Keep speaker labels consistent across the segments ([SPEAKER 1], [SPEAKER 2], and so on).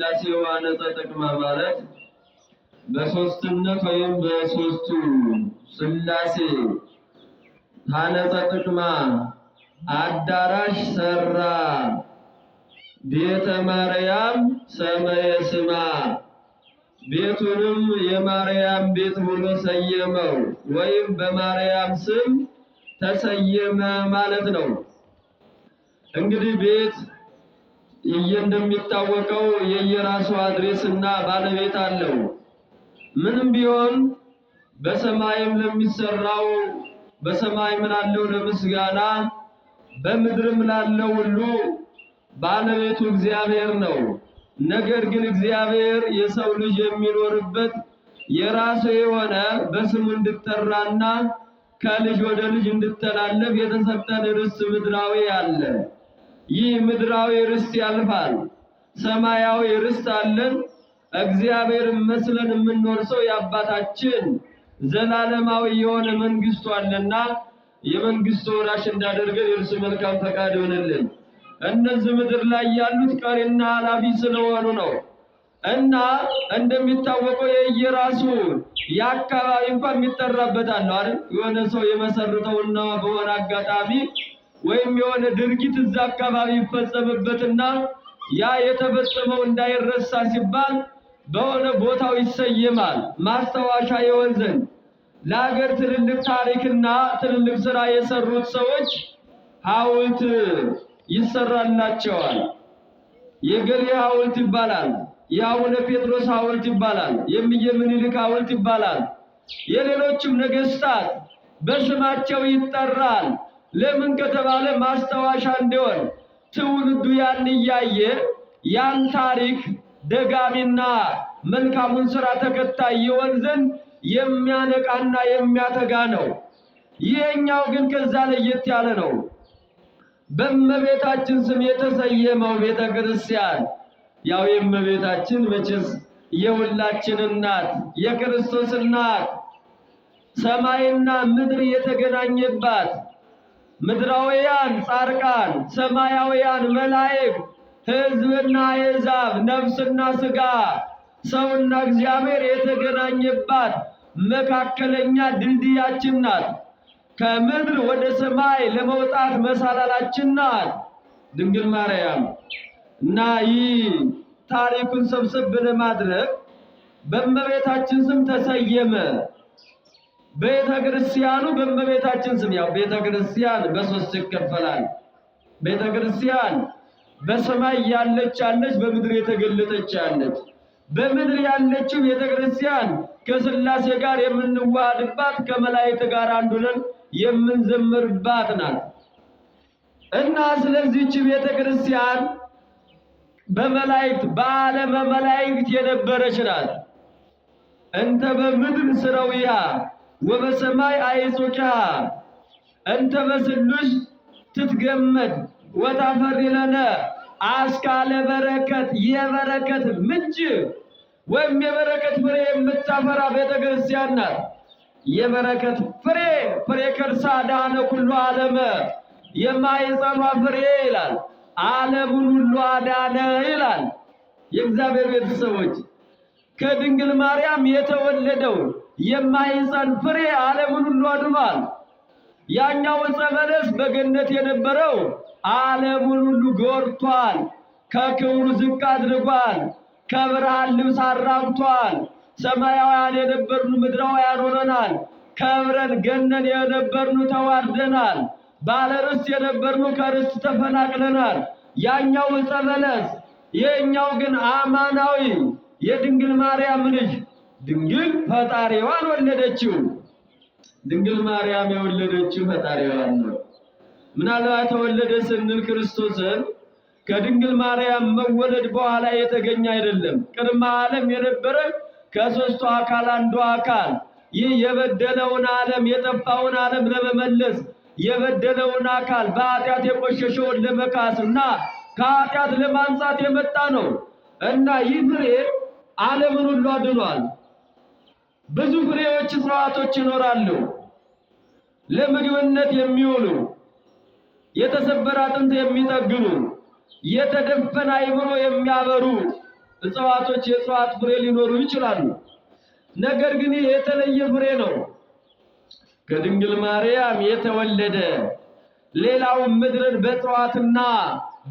[SPEAKER 1] ስላሴ ዋነጸ ጥቅማ ማለት በሶስትነት ወይም በሶስቱ ስላሴ ታነጸ ጥቅማ አዳራሽ ሰራ ቤተ ማርያም ሰመየ ስማ ቤቱንም የማርያም ቤት ብሎ ሰየመው ወይም በማርያም ስም ተሰየመ ማለት ነው። እንግዲህ ቤት እንደሚታወቀው የየራሱ አድሬስና ባለቤት አለው። ምንም ቢሆን በሰማይም ለሚሰራው በሰማይም ላለው ለምስጋና በምድርም ላለው ሁሉ ባለቤቱ እግዚአብሔር ነው። ነገር ግን እግዚአብሔር የሰው ልጅ የሚኖርበት የራሱ የሆነ በስሙ እንድጠራና ከልጅ ወደ ልጅ እንድተላለፍ የተሰጠን ርስት ምድራዊ አለ። ይህ ምድራዊ ርስት ያልፋል። ሰማያዊ ርስት አለን። እግዚአብሔርን መስለን የምንኖርሰው የአባታችን ዘላለማዊ የሆነ መንግስቱ አለና የመንግስቱ ወራሽ እንዳደርገን የእርሱ መልካም ፈቃድ ይሆንልን። እነዚህ ምድር ላይ ያሉት ቀሪና ኃላፊ ስለሆኑ ነው እና እንደሚታወቀው የየራሱ የአካባቢ እንኳን የሚጠራበት አለው አይደል? የሆነ ሰው የመሰረተውና በሆነ አጋጣሚ ወይም የሆነ ድርጊት እዛ አካባቢ ይፈጸምበትና ያ የተፈጸመው እንዳይረሳ ሲባል በሆነ ቦታው ይሰየማል ማስታወሻ ይሆን ዘንድ። ለሀገር ትልልቅ ታሪክና ትልልቅ ስራ የሰሩት ሰዎች ሐውልት ይሰራላቸዋል። የገሌ ሐውልት ይባላል፣ የአቡነ ጴጥሮስ ሐውልት ይባላል፣ የእምዬ ምኒልክ ሐውልት ይባላል። የሌሎችም ነገስታት በስማቸው ይጠራል። ለምን ከተባለ ማስታወሻ እንዲሆን ትውልዱ ያን እያየ ያን ታሪክ ደጋሚና መልካሙን ስራ ተከታይ ይሆን ዘንድ የሚያነቃና የሚያተጋ ነው። ይሄኛው ግን ከዛ ለየት ያለ ነው። በእመቤታችን ስም የተሰየመው ቤተ ክርስቲያን ያው የእመቤታችን መቼስ የሁላችን እናት የክርስቶስ እናት ሰማይና ምድር የተገናኘባት ምድራውያን ጻድቃን ሰማያውያን መላእክት ሕዝብና አሕዛብ ነፍስና ሥጋ ሰውና እግዚአብሔር የተገናኘባት መካከለኛ ድልድያችን ናት። ከምድር ወደ ሰማይ ለመውጣት መሳላላችን ናት ድንግል ማርያም። እና ይህ ታሪኩን ሰብሰብ ለማድረግ በእመቤታችን ስም ተሰየመ። ቤተ ክርስቲያኑ በእመቤታችን ስም ያው ቤተ ክርስቲያን በሶስት ይከፈላል። ቤተ ክርስቲያን በሰማይ ያለች አለች፣ በምድር የተገለጠች አለች። በምድር ያለችው ቤተ ክርስቲያን ከሥላሴ ጋር የምንዋሃድባት ከመላእክት ጋር አንድ ሆነን የምንዘምርባት ናት። እና ስለዚህች ቤተ ክርስቲያን በመላእክት በዓለመ መላእክት የነበረች ናት። እንተ በምድር ስረዊሃ ወበሰማይ አይጾቂሃ እንተ በስሉስ ትትገመድ ወታፈሪ ለነ አስካለ በረከት የበረከት ምንጭ ወይም የበረከት ፍሬ የምታፈራ ቤተ ክርስቲያን ናት። የበረከት ፍሬ ከርሳ ዳነ ኩሉ ዓለመ የማይጸኗ ፍሬ ይላል። ዓለሙን ሁሉ አዳነ ይላል። የእግዚአብሔር ቤተሰቦች ከድንግል ማርያም የተወለደው የማይጸን ፍሬ ዓለሙን ሁሉ አድኗል። ያኛው ዕፀ በለስ በገነት የነበረው ዓለሙን ሁሉ ጎርቷል። ከክብሩ ዝቅ አድርጓል። ከብርሃን ልብስ አራቁቷል። ሰማያውያን የነበርኑ ምድራውያን ሆነናል። ከብረን ገነን የነበርኑ ተዋርደናል። ባለ ርስት የነበርኑ ከርስት ተፈናቅለናል። ያኛው ዕፀ በለስ፣ የኛው ግን አማናዊ የድንግል ማርያም ልጅ ድንግል ፈጣሪዋን ወለደችው። ድንግል ማርያም የወለደችው ፈጣሪዋን ነው። ምናልባት ተወለደ ስንል ክርስቶስን ከድንግል ማርያም መወለድ በኋላ የተገኘ አይደለም። ቅድመ ዓለም የነበረ ከሦስቱ አካል አንዱ አካል። ይህ የበደለውን ዓለም የጠፋውን ዓለም ለመመለስ የበደለውን አካል በኃጢአት የቆሸሸውን ለመካስና ከኃጢአት ለማንጻት የመጣ ነው እና ይህ ፍሬ ዓለምን ሁሉ አድኗል። ብዙ ፍሬዎች እጽዋቶች ይኖራሉ ለምግብነት የሚውሉ የተሰበረ አጥንት የሚጠግኑ የተደፈነ አእምሮ የሚያበሩ እጽዋቶች የእጽዋት ፍሬ ሊኖሩ ይችላሉ። ነገር ግን ይህ የተለየ ፍሬ ነው። ከድንግል ማርያም የተወለደ ሌላው ምድርን በእጽዋትና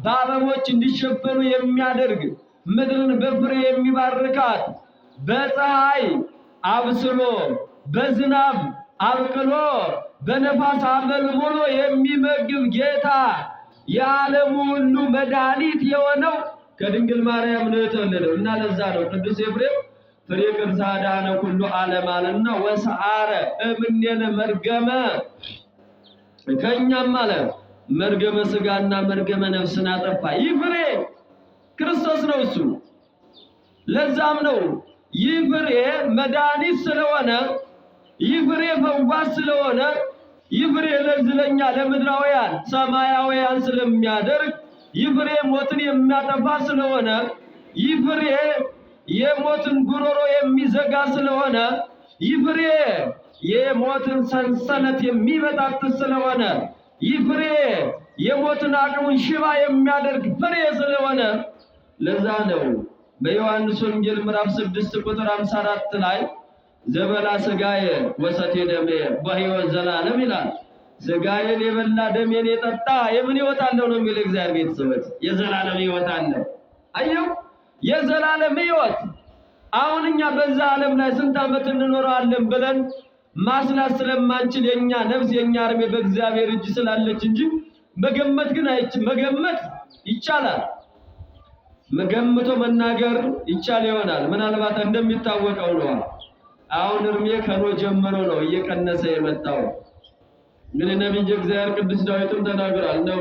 [SPEAKER 1] በአበቦች እንዲሸፈኑ የሚያደርግ ምድርን በፍሬ የሚባርካት በፀሐይ አብስሎ በዝናብ አብቅሎ በነፋስ አመልምሎ የሚመግብ ጌታ የዓለሙ ሁሉ መድኃኒት የሆነው ከድንግል ማርያም ነው የተወለደው እና ለዛ ነው ቅዱስ ኤፍሬም ፍሬ ቅርሳ ዳነ ኩሉ ዓለም አለና ወሰዓረ እምኔነ መርገመ ከኛም አለ መርገመ ሥጋና መርገመ ነፍስን አጠፋ። ይህ ፍሬ ክርስቶስ ነው እሱ። ለዛም ነው ይህ ፍሬ መድኃኒት ስለሆነ፣ ይህ ፍሬ ፈዋሽ ስለሆነ፣ ይህ ፍሬ ለዝለኛ ለምድራውያን ሰማያውያን ስለሚያደርግ፣ ይህ ፍሬ ሞትን የሚያጠፋ ስለሆነ፣ ይህ ፍሬ የሞትን ጉሮሮ የሚዘጋ ስለሆነ፣ ይህ ፍሬ የሞትን ሰንሰለት የሚበጣጥስ ስለሆነ፣ ይህ ፍሬ የሞትን አቅሙን ሽባ የሚያደርግ ፍሬ ስለሆነ ለዛ ነው በዮሐንስ ወንጌል ምዕራፍ 6 ቁጥር 54 ላይ ዘበላ ሥጋዬ ወሰቴ ደሜ በሕይወት ዘላለም ይላል። ሥጋዬን የበላ ደሜን የጠጣ የምን ሕይወት አለው ነው የሚል እግዚአብሔር ቤተሰቦች፣ የዘላለም ሕይወት አለው። አየው የዘላለም ሕይወት። አሁን እኛ በዛ ዓለም ላይ ስንት ዓመት እንኖራለን ብለን ማስላት ስለማንችል የኛ ነፍስ የኛ እድሜ በእግዚአብሔር እጅ ስላለች እንጂ መገመት ግን መገመት ይቻላል። መገምቶ መናገር ይቻል ይሆናል። ምናልባት እንደሚታወቀው ነው አሁን እድሜ ከኖ ጀምሮ ነው እየቀነሰ የመጣው። ግን ነብዩ እግዚአብሔር ቅዱስ ዳዊትም ተናግሯል ነው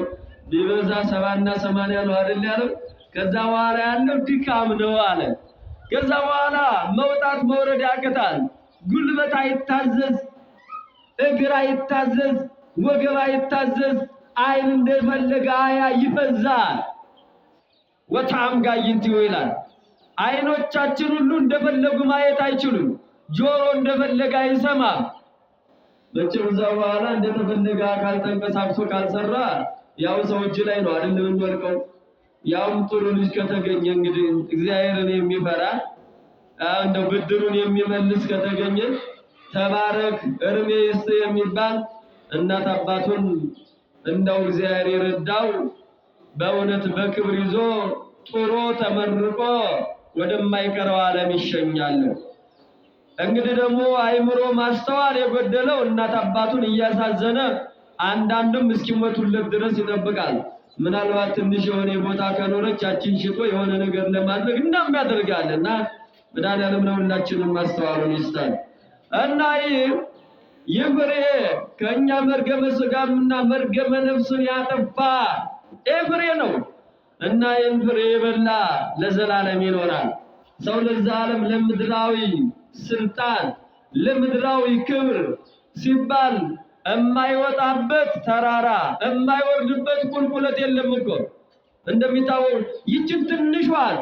[SPEAKER 1] ቢበዛ 70 እና 80 ነው አይደል ያለው። ከዛ በኋላ ያለው ድካም ነው አለ። ከዛ በኋላ መውጣት መውረድ ያቅታል። ጉልበት አይታዘዝ፣ እግር አይታዘዝ፣ ወገብ አይታዘዝ፣ አይን እንደፈለገ አያ ይፈዛል። ወታም ጋይንት ይላል። አይኖቻችን ሁሉ እንደፈለጉ ማየት አይችሉም። ጆሮ እንደፈለገ አይሰማም። መቼም እዛ በኋላ እንደተፈለገ አካል ተንቀሳቅሶ ካልሰራ ያው ሰው እጅ ላይ ነው አይደል የምንወድቀው። ያውም ጥሩ ልጅ ከተገኘ እንግዲህ እግዚአብሔርን የሚፈራ እንደው ብድሩን የሚመልስ ከተገኘ ተባረክ እርሜ ይስጥ የሚባል እናት አባቱን እንደው እግዚአብሔር ይረዳው በእውነት በክብር ይዞ ጥሮ ተመርቆ ወደማይቀረው ዓለም ይሸኛል። እንግዲህ ደግሞ አይምሮ ማስተዋል የጎደለው እናት አባቱን እያሳዘነ አንዳንድም እስኪሞቱለት ድረስ ይጠብቃል። ምናልባት ትንሽ የሆነ ቦታ ከኖረች ያችን ሽጦ የሆነ ነገር ለማድረግ እንደም ያደርጋልና መድኃኒዓለም ነው ሁላችንም ማስተዋሉን ይስጣል። እና ይህ ፍሬ ከእኛ መርገመ ሥጋምና መርገመ ነፍስን ያጠፋ ፍሬ ነው እና ይህን ፍሬ የበላ ለዘላለም ይኖራል። ሰው ለዛ ዓለም ለምድራዊ ስልጣን ለምድራዊ ክብር ሲባል የማይወጣበት ተራራ የማይወርድበት ቁልቁለት የለም እኮ። እንደሚታወቅ ይችን ትንሿን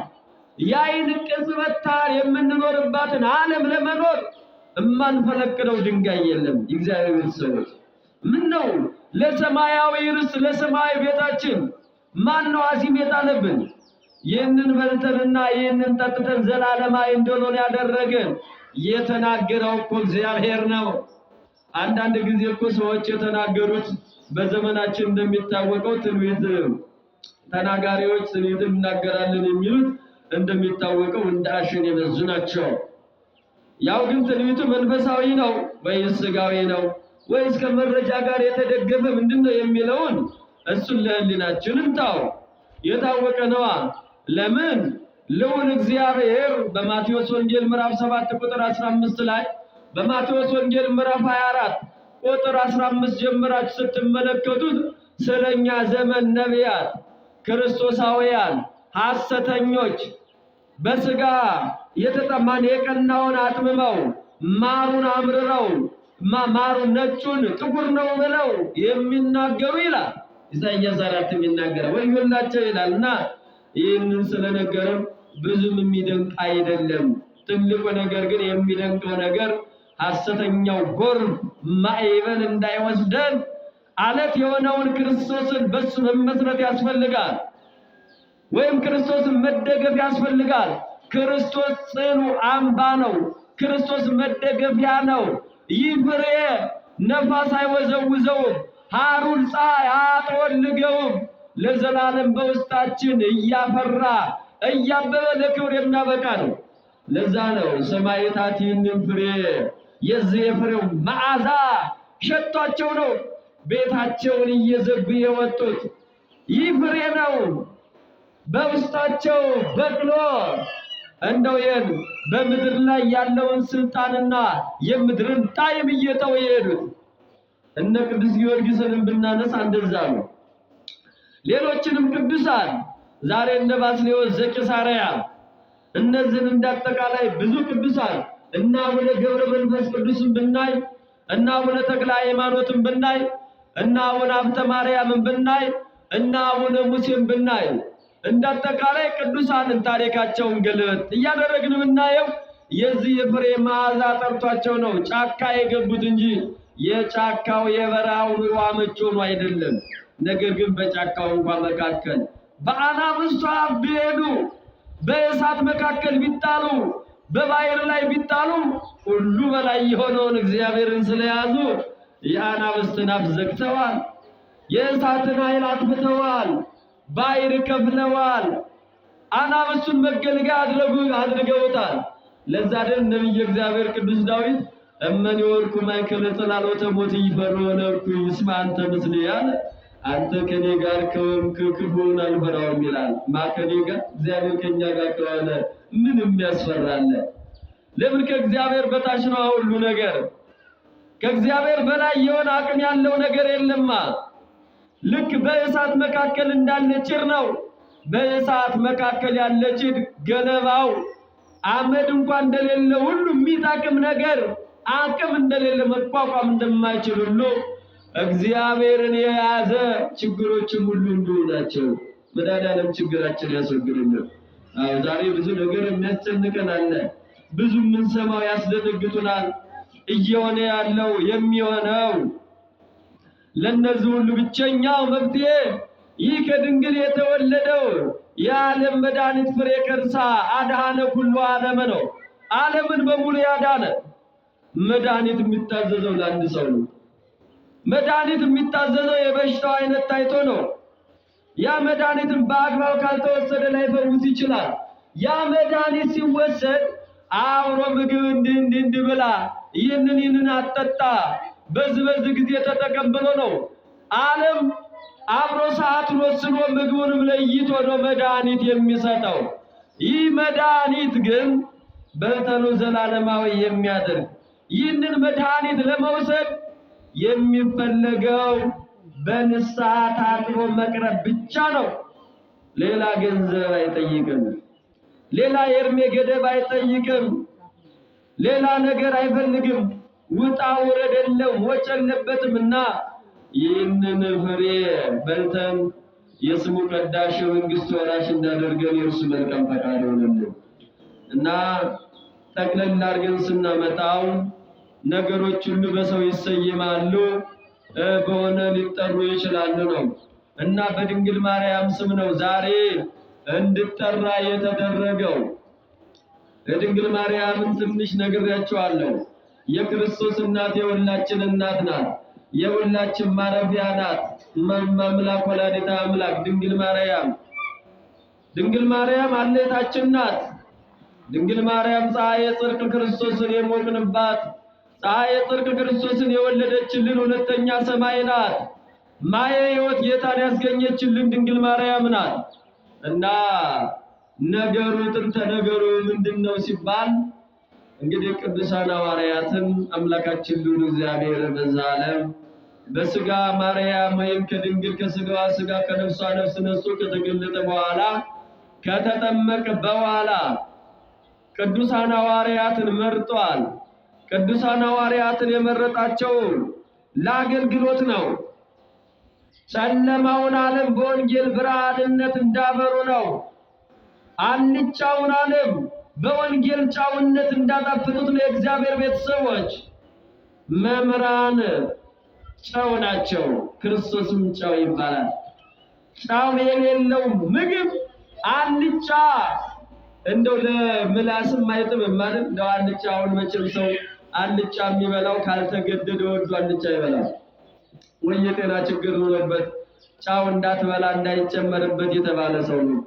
[SPEAKER 1] የዓይን ቅጽበት ታህል የምንኖርባትን ዓለም ለመኖር የማንፈለቅደው ድንጋይ የለም። እግዚአብሔር ሰዎች ምን ነው ለሰማያዊ ርስት ለሰማያዊ ቤታችን ማን ነው አዚም የጣለብን? ይህንን በልተንና ይህንን ጠጥተን ዘላለማዊ እንድንሆን ያደረገን የተናገረው እኮ እግዚአብሔር ነው። አንዳንድ ጊዜ እኮ ሰዎች የተናገሩት በዘመናችን እንደሚታወቀው ትንቢት ተናጋሪዎች ትንቢት እናገራለን የሚሉት እንደሚታወቀው እንደ አሸን የበዙ ናቸው። ያው ግን ትንቢቱ መንፈሳዊ ነው ወይስ ሥጋዊ ነው ወይስ ከመረጃ ጋር የተደገፈ ምንድነው የሚለውን እሱን ለህሊናችን እንታው የታወቀ ነው። ለምን ልዑል እግዚአብሔር በማቴዎስ ወንጌል ምዕራፍ 7 ቁጥር 15 ላይ በማቴዎስ ወንጌል ምዕራፍ 24 ቁጥር 15 ጀምራችሁ ስትመለከቱት ስለኛ ዘመን ነቢያት ክርስቶሳውያን ሐሰተኞች በሥጋ የተጠማን የቀናውን አጥምመው ማሩን አምርረው ማሩን ነጩን ጥቁር ነው ብለው የሚናገሩ ይላል ኢሳይያስ 4 የሚናገረው ወዮላቸው ይላልና ይህንን ስለነገረም ብዙም የሚደንቅ አይደለም። ትልቁ ነገር ግን የሚደንቀው ነገር ሐሰተኛው ጎርፍ ማዕበል እንዳይወስደን አለት የሆነውን ክርስቶስን በሱ መመስረት ያስፈልጋል። ወይም ክርስቶስን መደገፍ ያስፈልጋል። ክርስቶስ ጽኑ አምባ ነው። ክርስቶስ መደገፊያ ነው። ይህ ፍሬ ነፋስ አይወዘውዘውም፣ ሐሩር ፀሐይ አያጠወልገውም። ለዘላለም በውስጣችን እያፈራ እያበበ ለክብር የሚያበቃ ነው። ለዛ ነው ሰማዕታት ይህንን ፍሬ የዚህ የፍሬው መዓዛ ሸቷቸው ነው ቤታቸውን እየዘጉ የወጡት። ይህ ፍሬ ነው በውስጣቸው በቅሎ እንደው በምድር ላይ ያለውን ስልጣንና የምድርን ጣዕም እየተው የሄዱት። እነ ቅዱስ ጊዮርጊስንም ብናነሳ እንደዛ ነው። ሌሎችንም ቅዱሳን ዛሬ እነ ባስልዮስ ዘቂሳርያ እነዚህን እንዳጠቃላይ ብዙ ቅዱሳን እና አቡነ ገብረ መንፈስ ቅዱስን ብናይ እና አቡነ ተክለ ሃይማኖትን ብናይ እና አቡነ ሀብተ ማርያምን ብናይ እና አቡነ ሙሴን ብናይ እንዳጠቃላይ ቅዱሳንን ታሪካቸውን ገለጥ እያደረግን ብናየው የዚህ የፍሬ መዓዛ ጠርቷቸው ነው ጫካ የገቡት እንጂ የጫካው የበረሃው ኑሮ አመቺ ሆኖ አይደለም። ነገር ግን በጫካው እንኳን መካከል በአናብስቱ አፍ ቢሄዱ በእሳት መካከል ቢጣሉ በባህር ላይ ቢጣሉ ሁሉ በላይ የሆነውን እግዚአብሔርን ስለያዙ የአናብስትን አፍ ዘግተዋል። የእሳትን ኃይል አጥፍተዋል። ባህር ከፍለዋል። አናብስቱን መገልገያ አድርገውታል። ለዛ ደም ነብየ እግዚአብሔር ቅዱስ ዳዊት እመኒ ወርኩ ማእከለ ጽላሎተ ሞት ይፈሩ ወነርኩ ይስማ አንተ ምስሌ ያለ አንተ ከኔ ጋር ከሆንክ ክፉን አልፈራውም ይላል። ከኔ ጋር እግዚአብሔር ከኛ ጋር ከሆነ ምን የሚያስፈራለ? ለምን ከእግዚአብሔር በታች ነው ሁሉ ነገር። ከእግዚአብሔር በላይ የሆነ አቅም ያለው ነገር የለማ። ልክ በእሳት መካከል እንዳለ ጭድ ነው። በእሳት መካከል ያለ ጭድ ገለባው አመድ እንኳን እንደሌለ ሁሉ የሚጣቅም ነገር አቅም እንደሌለ መቋቋም እንደማይችል ሁሉ እግዚአብሔርን የያዘ ችግሮችም ሁሉ እንዲሁ ናቸው። መድኃኒዓለም ችግራችን ያስወግድልን። ዛሬ ብዙ ነገር የሚያስጨንቀን አለ። ብዙ የምንሰማው ያስደነግጡናል። እየሆነ ያለው የሚሆነው ለነዚህ ሁሉ ብቸኛው መፍትሄ ይህ ከድንግል የተወለደው የዓለም መድኃኒት ፍሬ ከርሳ አድኃነ ኩሉ ዓለም ነው። ዓለምን በሙሉ ያዳነ መድኃኒት የሚታዘዘው ለአንድ ሰው ነው። መድኃኒት የሚታዘዘው የበሽታው አይነት ታይቶ ነው። ያ መድኃኒትን በአግባብ ካልተወሰደ ላይፈውስ ይችላል። ያ መድኃኒት ሲወሰድ አብሮ ምግብ እንዲህ ብላ ይህንን አጠጣ በዚህ ጊዜ ተጠቀም ብሎ ነው። ዓለም አብሮ ሰዓቱን ወስኖ ምግቡንም ለይቶ ነው መድኃኒት የሚሰጠው። ይህ መድኃኒት ግን በልተኑ ዘላለማዊ የሚያደርግ ይህንን መድኃኒት ለመውሰድ የሚፈለገው በንስሐ ታጥቦ መቅረብ ብቻ ነው። ሌላ ገንዘብ አይጠይቅም። ሌላ የእድሜ ገደብ አይጠይቅም። ሌላ ነገር አይፈልግም። ውጣ ውረድ የለም፣ ወጭ የለበትምና ይህንን ፍሬ በልተን የስሙ ቀዳሽ መንግስት ወራሽ እንዳደርገን የእርሱ መልካም ፈቃድ ይሁንልን እና ጠቅለል አድርገን ስናመጣው ነገሮች ሁሉ በሰው ይሰየማሉ፣ በሆነ ሊጠሩ ይችላሉ ነው እና በድንግል ማርያም ስም ነው ዛሬ እንድጠራ የተደረገው። የድንግል ማርያምን ትንሽ ነግሬያቸዋለሁ። የክርስቶስ እናት የሁላችን እናት ናት። የሁላችን ማረፊያ ናት። አምላክ ወላዲተ አምላክ ድንግል ማርያም አለታችን ናት። ድንግል ማርያም ፀሐየ ጽድቅ ክርስቶስን የሞቅንባት ፀሐየ ጽድቅ ክርስቶስን የወለደችልን ሁለተኛ ሰማይ ናት። ማየ ሕይወት ጌታን ያስገኘችልን ድንግል ማርያም ናት እና ነገሩ ጥንተ ነገሩ ምንድነው ሲባል እንግዲህ ቅዱሳን ሐዋርያትን አምላካችን ልዑል እግዚአብሔር በዘላለም በስጋ ማርያም ወይም ከድንግል ከስጋዋ ስጋ ከነፍሷ ነፍስ ነስቶ ከተገለጠ በኋላ ከተጠመቀ በኋላ ቅዱሳን ሐዋርያትን መርጧል። ቅዱሳን ሐዋርያትን የመረጣቸው ለአገልግሎት ነው። ጨለማውን ዓለም በወንጌል ብርሃንነት እንዳበሩ ነው። አልጫውን ዓለም በወንጌል ጫውነት እንዳጣፈጡት ነው። የእግዚአብሔር ቤተሰቦች መምህራን ጨው ናቸው። ክርስቶስም ጨው ይባላል። ጨው የሌለው ምግብ አልጫ እንደው ለምላስም አይጥምም ማለት እንደው አልጫውን መቼም ሰው አልጫ የሚበላው ካልተገደደ ወዶ አልጫ ይበላል ወይ የጤና ችግር ኖሮበት ጫው እንዳትበላ እንዳይጨመርበት የተባለ ሰው ነው።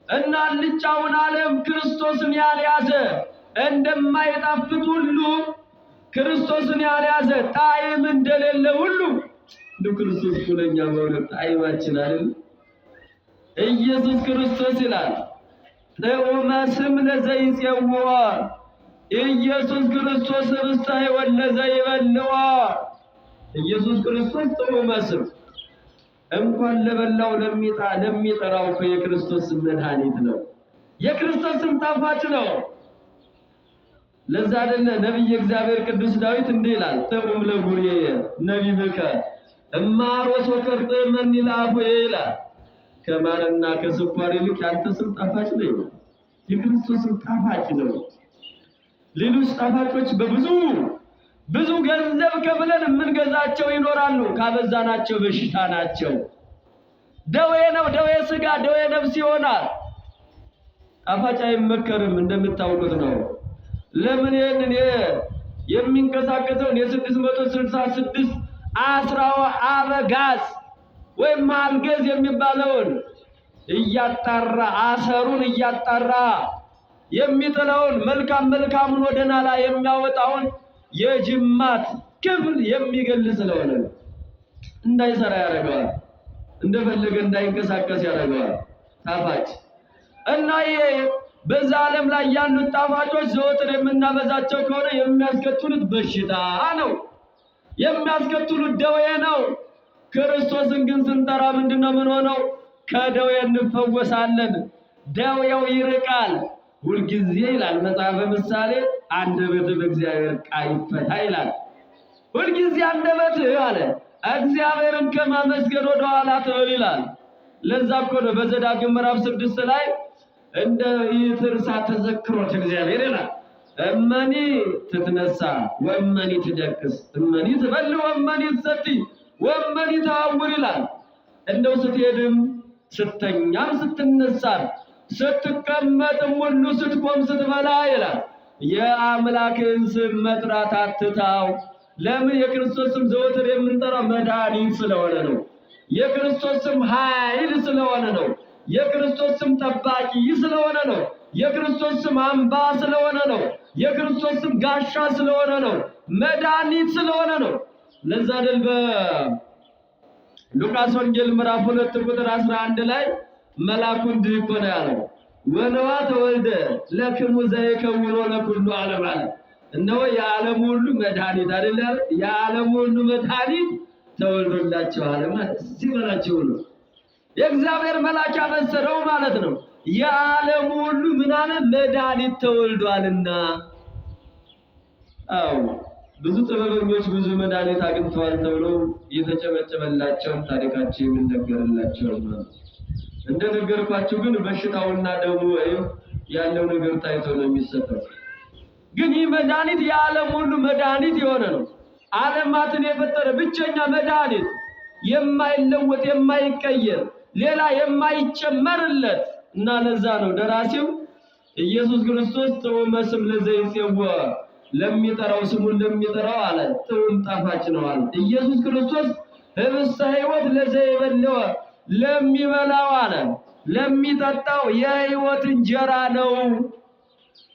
[SPEAKER 1] እና አልጫውን ዓለም ክርስቶስን ያልያዘ እንደማይጣፍጥ ሁሉ ክርስቶስን ያልያዘ ጣዕም እንደሌለ ሁሉ ክርስቶስ ኩለኛ ማለት ጣዕማችን አይደል? ኢየሱስ ክርስቶስ ይላል ጥዑመ ስም ለዘይጼውዖ ኢየሱስ ክርስቶስ ኅብስተ ሕይወት ለዘይበልዖ ኢየሱስ ክርስቶስ ጥዑመ ስም እንኳን ለበላው ለሚጠራው የክርስቶስ መድኃኒት ነው። የክርስቶስ ስም ጣፋጭ ነው። ለዛ አይደለ ነብይ እግዚአብሔር ቅዱስ ዳዊት እንዲህ ይላል ጥዑም ለጉርየ ነቢብከ እማር ወሶከር ጥዕመኒ ለአፉየ ይላል። ከማርና ከስኳር ይልቅ ያንተ ስም ጣፋጭ ነው። የክርስቶስ ስም ጣፋጭ ነው። ሌሎች ጣፋጮች ብዙ ገንዘብ ከፍለን የምንገዛቸው ይኖራሉ። ካበዛናቸው በሽታ ናቸው። ደዌ ነው፣ ደዌ ስጋ፣ ደዌ ነፍስ ይሆናል። ጣፋጭ አይመከርም እንደምታውቁት ነው። ለምን ይሄንን የሚንቀሳቀሰውን የ666 አስራው አበጋዝ ወይም አልገዝ የሚባለውን እያጣራ አሰሩን እያጣራ የሚጥለውን መልካሙን ወደ ናላ የሚያወጣውን የጅማት ክፍል የሚገልጽ ስለሆነ እንዳይሰራ ያደርገዋል። እንደፈለገ እንዳይንቀሳቀስ ያደርገዋል። ጣፋጭ እና ይሄ በዛ ዓለም ላይ ያሉት ጣፋጮች ዘወትር የምናበዛቸው ከሆነ የሚያስከትሉት በሽታ ነው፣ የሚያስከትሉት ደዌ ነው። ክርስቶስን ግን ስንጠራ ምንድነው ምን ሆነው? ከደዌ እንፈወሳለን፣ ደዌው ይርቃል። ሁልጊዜ ይላል መጽሐፈ ምሳሌ አንደበትህ በእግዚአብሔር ቃል ይፈታ ይላል። ሁልጊዜ አንደበትህ አለ እግዚአብሔርን ከማመስገን ወደ ኋላ አትበል ይላል። ለዛ እኮ ነው በዘዳግም ምዕራፍ 6 ላይ እንደ ይትርሳ ተዘክሮት እግዚአብሔር ይላል እመኒ ትትነሳ ወእመኒ ትደቅስ እመኒ ትበል ወእመኒ ትሰቲ ወእመኒ ተአውር ይላል። እንደው ስትሄድም ስተኛም ስትነሳም ስትቀመጥም ሁሉ ስትቆም ስትበላ ይላል የአምላክን ስም መጥራት አትታው። ለምን? የክርስቶስ ስም ዘወትር የምንጠራው መድኃኒት ስለሆነ ነው። የክርስቶስ ስም ኃይል ስለሆነ ነው። የክርስቶስ ስም ጠባቂ ስለሆነ ነው። የክርስቶስ ስም አምባ ስለሆነ ነው። የክርስቶስ ስም ጋሻ ስለሆነ ነው። መድኃኒት ስለሆነ ነው። ለዛ አይደል በሉቃስ ወንጌል ምዕራፍ 2 ቁጥር 11 ላይ መልአኩ እንዲህ እኮ ነው ያለው ወነዋ ተወልደ ለክሙ ዘይከውኖ ለኩሉ ዓለም አለ። እነሆ የዓለም ሁሉ መድኃኒት አይደል? የዓለም ሁሉ መድኃኒት ተወልዶላችኋል ማለት ሲበላችሁ ነው። የእግዚአብሔር መልአክ ያበሰረው ማለት ነው። የዓለም ሁሉ ምን አለ? መድኃኒት ተወልዷልና። አዎ ብዙ ጥበበኞች ብዙ መድኃኒት አግኝተዋል ተብሎ የተጨበጨበላቸው ታሪካቸው የሚነገርላቸው ነው። እንደነገርኳችሁ ግን በሽታውና ደሙ ያለው ነገር ታይቶ ነው የሚሰጠው። ግን ይህ መድኃኒት የዓለም ሁሉ መድኃኒት የሆነ ነው። ዓለማትን የፈጠረ ብቸኛ መድኃኒት የማይለወጥ የማይቀየር ሌላ የማይጨመርለት እና ለዛ ነው ደራሲው ኢየሱስ ክርስቶስ ጥዑመ ስም ለዘይጼውዖ ለሚጠራው ስሙን ለሚጠራው አለ ጥዑም ጣፋጭ ነው አለ። ኢየሱስ ክርስቶስ ኅብስተ ሕይወት ለዘይበልዖ ለሚበላው አለ ለሚጠጣው የሕይወት እንጀራ ነው።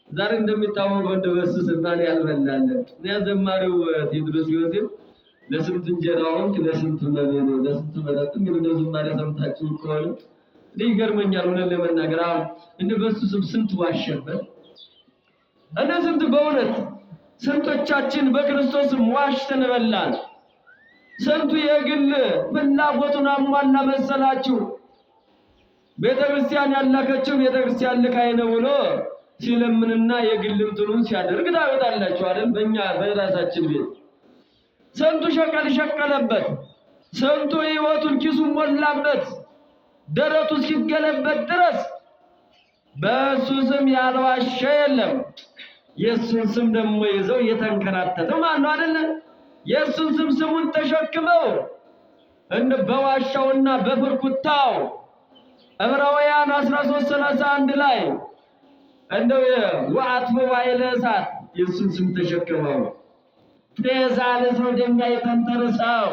[SPEAKER 1] ዛሬ እንደሚታወቀው እንደበስስና ያልበላለ ዘማሪው ቴዎድሮስ ዮሴፍ ለስንት እንጀራውን ለስንት መብል ለስንት መጠጥ ምን ዝማሬ ሰምታችሁ ከሆነ ይገርመኛል። ሆነን ለመናገር እንደ በስስም ስንት ዋሸበት እና ስንት በእውነት ስንቶቻችን በክርስቶስም ዋሽተን በላን። ስንቱ የግል ፍላጎቱን አሟላ መሰላችሁ። ቤተክርስቲያን ያላከችው ቤተክርስቲያን ልካይ ነው ብሎ ሲለምንና የግል እንትኑን ሲያደርግ ታዩታላችሁ አይደል? በእኛ በራሳችን ቤት ስንቱ ሸቀል ሸቀለበት፣ ስንቱ ሕይወቱን ኪሱን ሞላበት ደረቱ እስኪገለበት ድረስ በእሱ ስም ያልዋሸ የለም። የእሱን ስም ደግሞ ይዘው የተንከራተተው ማን ነው አይደለ? የእሱን ስም ስሙን ተሸክመው በዋሻውና በፍርኩታው ዕብራውያን 13:31 ላይ እንደው ወአጥፎ ባይለ እሳት የእሱን ስም ተሸክመው ጤዛ ለሰው ድንጋይ ተንተርሰው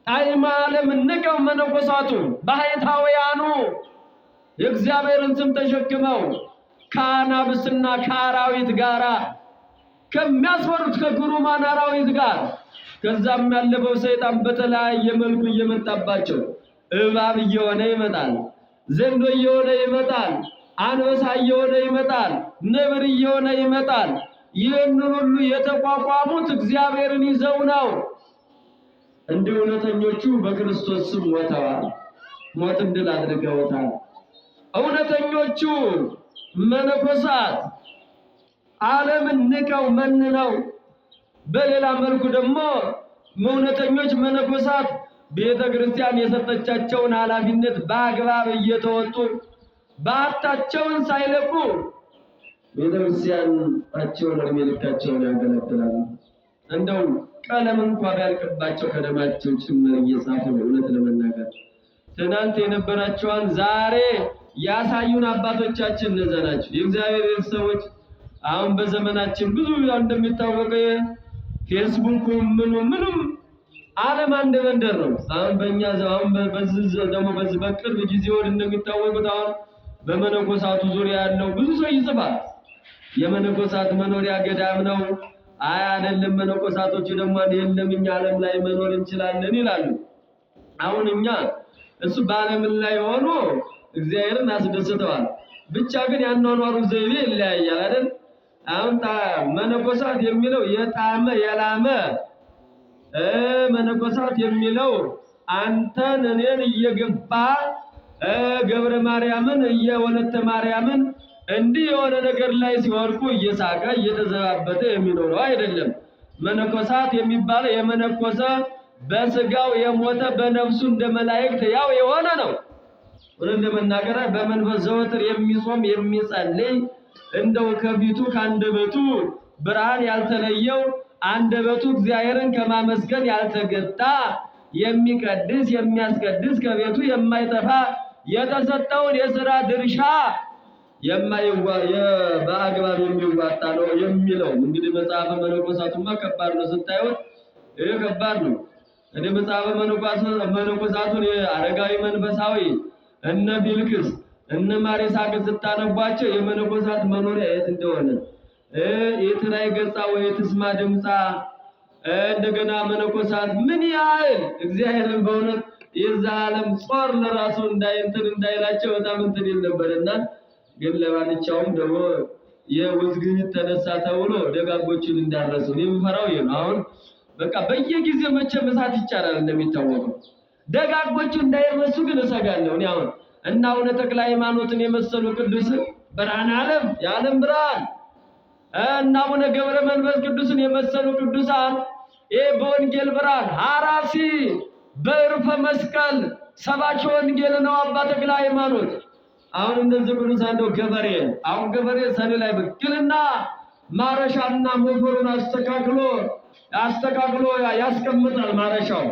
[SPEAKER 1] ጣዕመ ዓለም ንቀው መነኮሳቱ ባህታውያኑ የእግዚአብሔርን ስም ተሸክመው ከአናብስትና ከአራዊት ጋራ ከሚያስፈሩት ከግሩማን አራዊት ጋር ከዛም ያለፈው ሰይጣን በተለያየ መልኩ እየመጣባቸው እባብ እየሆነ ይመጣል፣ ዘንዶ እየሆነ ይመጣል፣ አንበሳ እየሆነ ይመጣል፣ ነብር እየሆነ ይመጣል። ይህን ሁሉ የተቋቋሙት እግዚአብሔርን ይዘው ነው። እንደ እውነተኞቹ በክርስቶስ ስም ሞተዋል፣ ሞትን ድል አድርገውታል። እውነተኞቹ መነኮሳት ዓለምን ንቀው መንነው፣ በሌላ መልኩ ደግሞ እውነተኞች መነኮሳት ቤተ ክርስቲያን የሰጠቻቸውን ኃላፊነት በአግባብ እየተወጡ በዓታቸውን ሳይለቁ ቤተ ክርስቲያናቸውን እድሜ ልካቸውን ያገለግላሉ። እንደው ቀለም እንኳን ቢያልቅባቸው ከደማቸው ጭምር እየጻፉ ነው። እውነት ለመናገር ትናንት የነበራቸውን ዛሬ ያሳዩን አባቶቻችን እነዚያ ናቸው። የእግዚአብሔር ሰዎች አሁን በዘመናችን ብዙ እንደሚታወቀው ፌስቡክ ምኑም ዓለም አንድ መንደር ነው። አሁን በእኛ አሁን በዚህ ደግሞ በዚህ በቅርብ ጊዜ ወዲህ እንደሚታወቁት አሁን በመነኮሳቱ ዙሪያ ያለው ብዙ ሰው ይጽፋል። የመነኮሳት መኖሪያ ገዳም ነው። አይ አይደለም፣ መነኮሳቶቹ ደግሞ የለም እኛ ዓለም ላይ መኖር እንችላለን ይላሉ። አሁን እኛ እሱ በዓለም ላይ ሆኖ እግዚአብሔርን አስደስተዋል። ብቻ ግን ያኗኗሩ ዘይቤ ይለያያል አይደል? አሁን መነኮሳት የሚለው የጣመ የላመ መነኮሳት የሚለው አንተን እኔን እየገባ ገብረ ማርያምን እየወለተ ማርያምን እንዲህ የሆነ ነገር ላይ ሲወርቁ እየሳቀ እየተዘባበተ የሚኖረው አይደለም። መነኮሳት የሚባለው የመነኮሰ በስጋው የሞተ በነፍሱ እንደ መላእክት ያው የሆነ ነው። ወደ መናገር በመንፈስ ዘወትር የሚጾም የሚጸልይ እንደው ከፊቱ ካንደበቱ ብርሃን ያልተለየው አንደበቱ እግዚአብሔርን ከማመስገን ያልተገታ የሚቀድስ የሚያስቀድስ ከቤቱ የማይጠፋ የተሰጠውን የሥራ ድርሻ በአግባብ የሚዋጣ ነው የሚለው። እንግዲህ መጽሐፈ መነኮሳቱማ ከባድ ነው ስታዩት፣ ይሄ ከባድ ነው። እኔ መጽሐፈ መነኮሳቱን አረጋዊ መንፈሳዊ እነ ፊልክስ እነ ማር ይስሐቅ ስታነቧቸው የመነኮሳት መኖሪያ የት እንደሆነ የትራይ ገጻ ወይ ትስማ ድምጻ እንደገና መነኮሳት ምን ያህል እግዚአብሔርን በእውነት የዛ ዓለም ጾር ለራሱ እንዳይላቸው በጣም እንትን ይል ነበርና ግን ለማንኛውም ደግሞ የውዝግብ ተነሳ ተብሎ ደጋጎችን እንዳረሱ የምፈራው ይሄ ነው። አሁን በቃ በየጊዜው መቼም እሳት ይጫራል እንደሚታወቀው፣ ደጋጎቹ እንዳይረሱ ግን እሰጋለሁ። እኔ አሁን እና አቡነ ተክለ ሃይማኖትን የመሰሉ ቅዱስ ብርሃነ ዓለም የዓለም ብርሃን እና አቡነ ገብረ መንፈስ ቅዱስን የመሰሉ ቅዱሳን በወንጌል ብርሃን ሐራሲ በዕርፈ መስቀል ሰባኪ ወንጌል ነው አባ ተክለ ሃይማኖት። አሁን እንደዚህ ቅዱሳን እንደው ገበሬ አሁን ገበሬ ሰኔ ላይ ብቅልና ማረሻና ሞፈሩን አስተካክሎ ያስቀምጣል። ማረሻው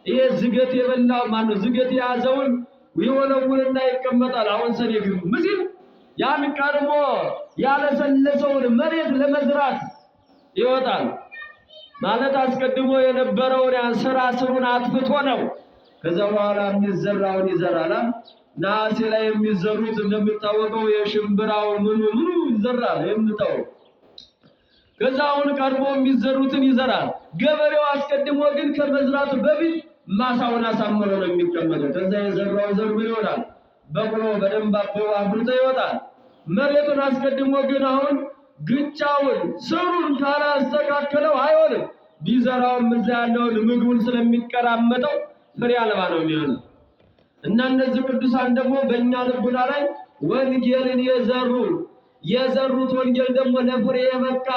[SPEAKER 1] ይሄ ዝገት የበላው ማነው ዝገት የያዘውን ይወለውልና ይቀመጣል። አሁን ሰኔ ግን ምዚም ያን ቀድሞ ያለሰለሰውን መሬት ለመዝራት ይወጣል ማለት አስቀድሞ የነበረውን ስሩን አጥፍቶ ነው። ከዛ በኋላ የሚዘራውን ይዘራል። ነሐሴ ላይ የሚዘሩት እንደሚታወቀው የሽምብራው ምኑ ይዘራል የምታው። ከዛ አሁን ቀድሞ የሚዘሩትን ይዘራል። ገበሬው አስቀድሞ ግን ከመዝራቱ በፊት ማሳውን አሳምሮ ነው የሚቀመጠው። ከዛ የዘራው ዘር ምን ይሆናል? በቅሎ በደንብ አብቦ አፍርቶ ይወጣል። መሬቱን አስቀድሞ ግን አሁን ግጫውን ስሩን ካላስተካከለው አይሆንም። ቢዘራውም እዛ ያለውን ምግቡን ስለሚቀራመጠው ፍሬ አልባ ነው የሚሆነው። እና እነዚህ ቅዱሳን ደግሞ በእኛ ልቡና ላይ ወንጌልን የዘሩት ወንጌል ደግሞ ለፍሬ የበቃ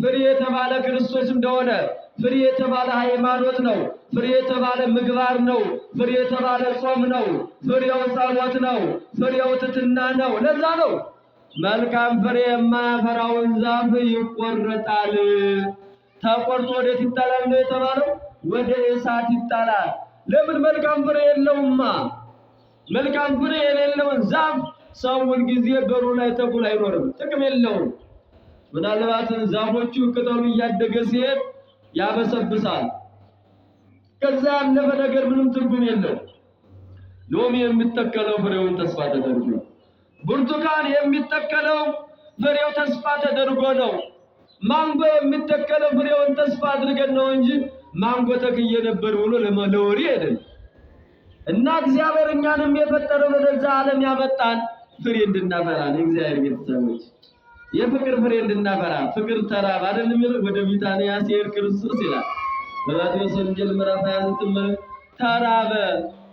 [SPEAKER 1] ፍሬ የተባለ ክርስቶስ እንደሆነ ፍሬ የተባለ ሃይማኖት ነው፣ ፍሬ የተባለ ምግባር ነው፣ ፍሬ የተባለ ጾም ነው፣ ፍሬው ጸሎት ነው፣ ፍሬው ትሕትና ነው። ለዛ ነው መልካም ፍሬ የማያፈራውን ዛፍ ይቆረጣል። ተቆርጦ ወዴት ይጣላል ነው የተባለው? ወደ እሳት ይጣላል። ለምን? መልካም ፍሬ የለውማ። መልካም ፍሬ የሌለውን ዛፍ ሰው ሁልጊዜ በሩ ላይ ተኩል አይኖርም፣ ጥቅም የለውም። ምናልባት ዛፎቹ ቅጠሉ እያደገ ሲሄድ ያበሰብሳል። ከዛ ያለፈ ነገር ምንም ትርጉም የለውም። ሎሚ የሚተከለው ፍሬውን ተስፋ ተደርጎ ነው። ብርቱካን የሚተከለው ፍሬው ተስፋ ተደርጎ ነው። ማንጎ የሚተከለው ፍሬውን ተስፋ አድርገን ነው እንጂ ማንጎ ተክዬ ነበር ብሎ ለወሬ አይደለም። እና እግዚአብሔር እኛንም የፈጠረው ወደዛ ዓለም ያመጣን ፍሬ እንድናፈራ ነው። እግዚአብሔር ቤተሰቦች የፍቅር ፍሬ እንድናፈራ። ፍቅር ተራበ አይደለም ይላል ወደ ቢታንያ ሲሄድ ክርስቶስ ይላል በማቴዎስ ወንጌል ምዕራፍ 29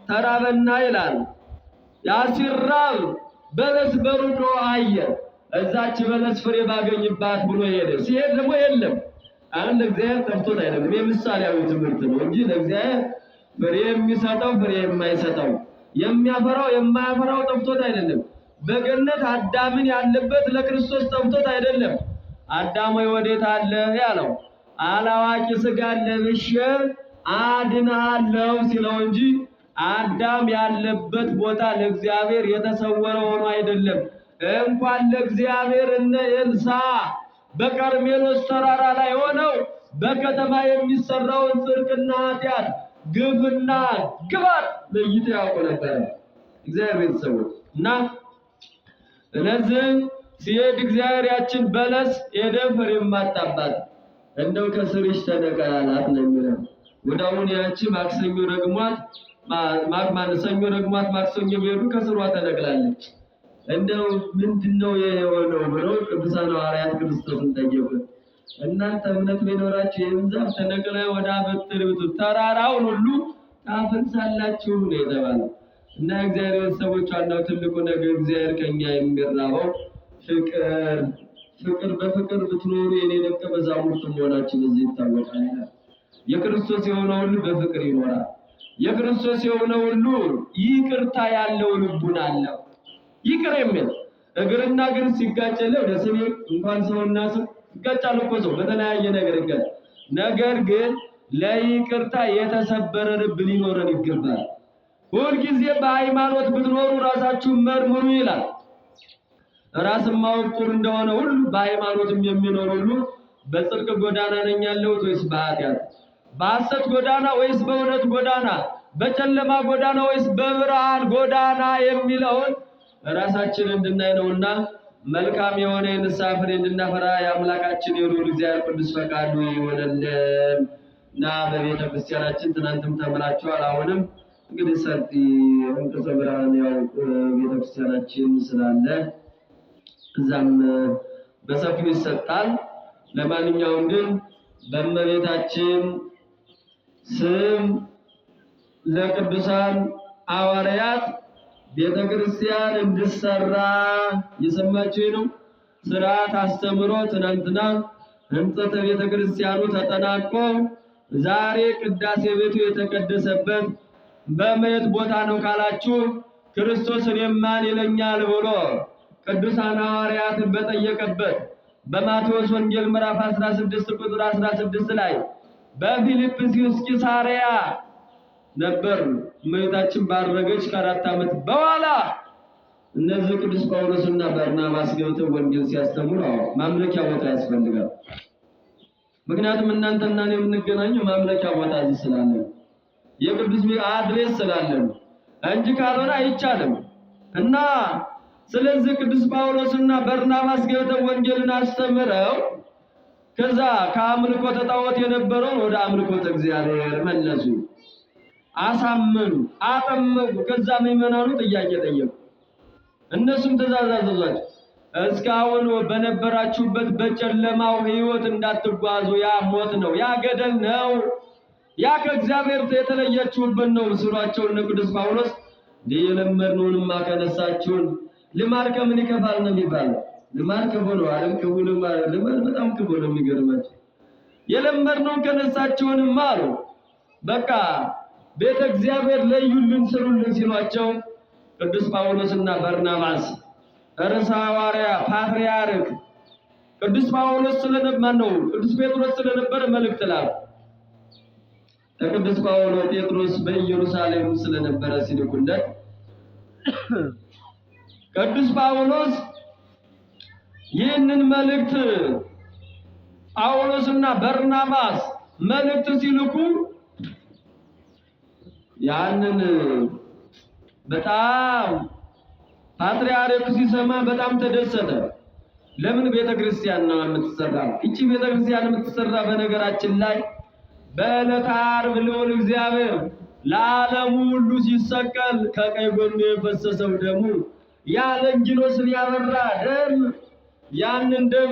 [SPEAKER 1] ተራበና ይላል ያ ሲራብ በለስ በሩቅ አየ። እዛች በለስ ፍሬ ባገኝባት ብሎ ሄደ። ሲሄድ ደግሞ የለም። አሁን ለእግዚአብሔር ጠፍቶት አይደለም፣ የምሳሌያዊ ትምህርት ነው እንጂ ለእግዚአብሔር ፍሬ የሚሰጠው ፍሬ የማይሰጠው የሚያፈራው የማያፈራው ጠፍቶት አይደለም። በገነት አዳምን ያለበት ለክርስቶስ ጠፍቶት አይደለም። አዳም ወይ ወዴት አለ ያለው አላዋቂ ሥጋ ለብሼ አድንሃለሁ ሲለው እንጂ አዳም ያለበት ቦታ ለእግዚአብሔር የተሰወረ ሆኖ አይደለም። እንኳን ለእግዚአብሔር እነ ኤልሳዕ በቀርሜሎስ ተራራ ላይ ሆነው በከተማ የሚሰራውን ጽድቅና ኃጢአት ግፍና ግባት ለይተው ያውቁ ነበር እግዚአብሔር ቤተሰቦች። እና ስለዚህ ሲሄድ እግዚአብሔር ያችን በለስ ሄደ ፍሬ ማጣባት እንደው ከስርሽ ተነቀላላት ነው የሚለው። ወዳውን ያቺ ማክሰኞ ረግሟት ሰኞ ረግሟት ማክሰኞ ቢሄዱ ከስሯ ተነቅላለች። እንደው ምንድነው የሆነው ብለው ቅዱሳን ሐዋርያት ክርስቶስን ጠየቁት። እናንተ እምነት ቢኖራችሁ ይህን ዛፍ ተነቅለ ወደ አበጥሩት ተራራውን ሁሉ ታፈንሳላችሁ ነው የተባለው። እና እግዚአብሔር ሰዎች ዋናው ትልቁ ነገር እግዚአብሔር ከኛ የሚራበው ፍቅር በፍቅር ብትኖሩ የኔ ደቀ መዛሙርት መሆናችን እዚህ ይታወቃል። የክርስቶስ የሆነው ሁሉ በፍቅር ይኖራል። የክርስቶስ የሆነው ሁሉ ይቅርታ ያለው ልቡና አለው። ይቅር የሚል እግርና እግር ሲጋጨለው ለስሜ እንኳን ሰውና ሰው ይጋጫል እኮ ሰው በተለያየ ነገር ይጋጭ። ነገር ግን ለይቅርታ የተሰበረ ልብ ሊኖረን ይገባል። ሁልጊዜ በሃይማኖት ብትኖሩ ራሳችሁን መርምሩ ይላል። ራስን ማወቅ ጥሩ እንደሆነ ሁሉ በሃይማኖትም የሚኖር ሁሉ በጽድቅ ጎዳና ነኝ ያለሁት ወይስ በኃጢአት፣ በሐሰት ጎዳና ወይስ በእውነት ጎዳና፣ በጨለማ ጎዳና ወይስ በብርሃን ጎዳና የሚለውን ራሳችን እንድናይ ነውና መልካም የሆነ የንስሐ ፍሬ እንድናፈራ የአምላካችን የልዑል እግዚአብሔር ቅዱስ ፈቃዱ ይሆነልን። እና በቤተ ክርስቲያናችን ትናንትም ተምራችኋል። አሁንም እንግዲህ ሰፊ እንቅስቃሴ ብርሃን ያው ቤተ ክርስቲያናችን ስላለ እዛም በሰፊው ይሰጣል። ለማንኛውም ግን በእመቤታችን ስም ለቅዱሳን ሐዋርያት ቤተ ክርስቲያን እንድሰራ የሰማችሁ ነው። ስርዓት አስተምሮ ትናንትና ሕንጸተ ቤተ ክርስቲያኑ ተጠናቆ ዛሬ ቅዳሴ ቤቱ የተቀደሰበት በመየት ቦታ ነው ካላችሁ ክርስቶስን የማን ይለኛል ብሎ ቅዱሳን ሐዋርያትን በጠየቀበት በማቴዎስ ወንጌል ምዕራፍ 16 ቁጥር 16 ላይ በፊልጵስዩስ ቂሳርያ ነበር እመቤታችን ባረገች ከ4 ዓመት በኋላ እነዚህ ቅዱስ ጳውሎስና በርናባስ ገብተው ወንጌል ሲያስተምሩ ማምለኪያ ቦታ ያስፈልጋል። ምክንያቱም እናንተና እኔ የምንገናኘው ማምለኪያ ቦታ እዚህ ስላለ የቅዱስ አድሬስ ስላለ እንጂ ካልሆነ አይቻልም። እና ስለዚህ ቅዱስ ጳውሎስና በርናባስ ገብተው ወንጌልን አስተምረው ከዛ ከአምልኮተ ጣዖት የነበረውን ወደ አምልኮተ እግዚአብሔር መለሱ፣ አሳመኑ፣ አጠመቁ። ከዛ ምዕመናኑ ጥያቄ ጠየቁ። እነሱም ትእዛዝ አዘዟቸው። እስካሁን በነበራችሁበት በጨለማው ሕይወት እንዳትጓዙ፣ ያ ሞት ነው፣ ያ ገደል ነው፣ ያ ከእግዚአብሔር የተለያችሁበት ነው ሲሏቸው እነ ቅዱስ ጳውሎስ የለመድነውንማ ከነሳችሁን ልማድ ከምን ይከፋል ነው የሚባለው። ልማድ ክፉ ነው አይደል? ክፉ ልማድ በጣም ክፉ ነው። የሚገርማችሁ የለመድነውን ከነሳችሁንማ አሉ በቃ ቤተ እግዚአብሔር ለዩልን ስሩልን ሲሏቸው ቅዱስ ጳውሎስና በርናባስ ርዕሰ ሐዋርያ ፓትርያርክ ቅዱስ ጳውሎስ ቅዱስ ጴጥሮስ ስለነበረ መልእክት ላኩ። ቅዱስ ጴጥሮስ በኢየሩሳሌም ስለነበረ ሲልኩለት ቅዱስ ጳውሎስ ይህንን መልእክት ጳውሎስና በርናባስ መልእክት ሲልኩ ያንን በጣም ፓትርያርኩ ሲሰማ በጣም ተደሰተ። ለምን ቤተክርስቲያን ነው የምትሰራው? እቺ ቤተክርስቲያን የምትሰራ በነገራችን ላይ በዕለተ ዓርብ ልዑል እግዚአብሔር ለዓለሙ ሁሉ ሲሰቀል ከቀኝ ጎኑ የፈሰሰው ደሙ ያ ለንጊኖስን ያበራ ደም ያንን ደም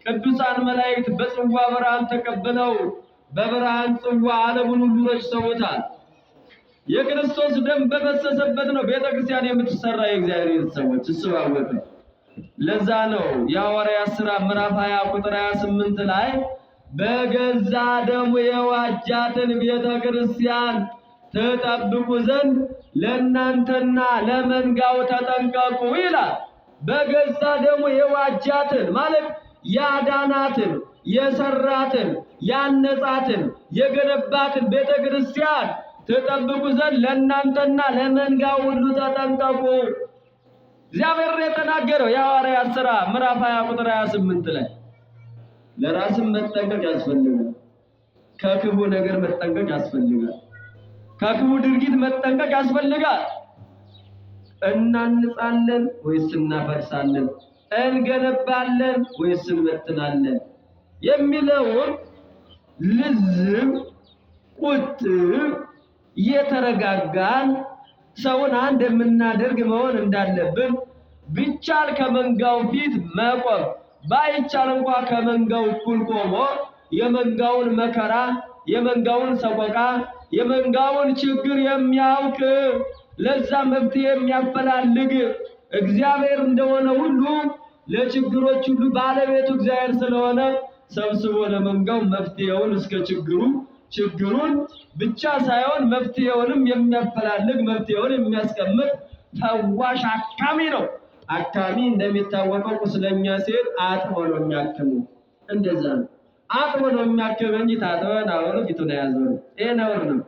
[SPEAKER 1] ቅዱሳን መላእክት በጽዋ ብርሃን ተቀብለው በብርሃን ጽዋ ዓለሙን ሁሉ ረጭተውታል። የክርስቶስ ደም በፈሰሰበት ነው ቤተክርስቲያን የምትሰራ። የእግዚአብሔር ሰዎች እስባወቀ። ለዛ ነው የሐዋርያት ሥራ ምዕራፍ 20 ቁጥር 28 ላይ በገዛ ደሙ የዋጃትን ቤተክርስቲያን ተጠብቁ ዘንድ ለእናንተና ለመንጋው ተጠንቀቁ ይላል። በገዛ ደሙ የዋጃትን ማለት ያዳናትን፣ የሰራትን፣ ያነጻትን፣ የገነባትን ቤተክርስቲያን ተጠብቁ ዘንድ ለእናንተና ለመንጋው ሁሉ ተጠንቀቁ። እግዚአብሔር የተናገረው የሐዋርያት ሥራ ምዕራፍ 20 ቁጥር 28 ላይ ለራስም መጠንቀቅ ያስፈልጋል። ከክፉ ነገር መጠንቀቅ ያስፈልጋል። ከክፉ ድርጊት መጠንቀቅ ያስፈልጋል። እናንጻለን ወይስ እናፈርሳለን? እንገነባለን ወይስ እንበትናለን? የሚለውን ልዝብ ቁጥብ የተረጋጋን ሰውን አንድ የምናደርግ መሆን እንዳለብን ቢቻል ከመንጋው ፊት መቆም ባይቻል እንኳን ከመንጋው እኩል ቆሞ የመንጋውን መከራ፣ የመንጋውን ሰቆቃ፣ የመንጋውን ችግር የሚያውቅ ለዛ መፍትሄ የሚያፈላልግ እግዚአብሔር እንደሆነ ሁሉ ለችግሮች ሁሉ ባለቤቱ እግዚአብሔር ስለሆነ ሰብስቦ ለመንጋው መፍትሄውን እስከ ችግሩን ብቻ ሳይሆን መፍትሄውንም የሚያፈላልግ መፍትሄውን የሚያስቀምጥ ፈዋሽ አካሚ ነው። አካሚ እንደሚታወቀው ቁስለኛ ሴት አጥቦ ነው የሚያክመው። እንደዛ ነው። አጥቦ ነው የሚያክመው እንጂ ታጥበን አሁን ፊቱን ያዘው ይሄ ነውር ነው።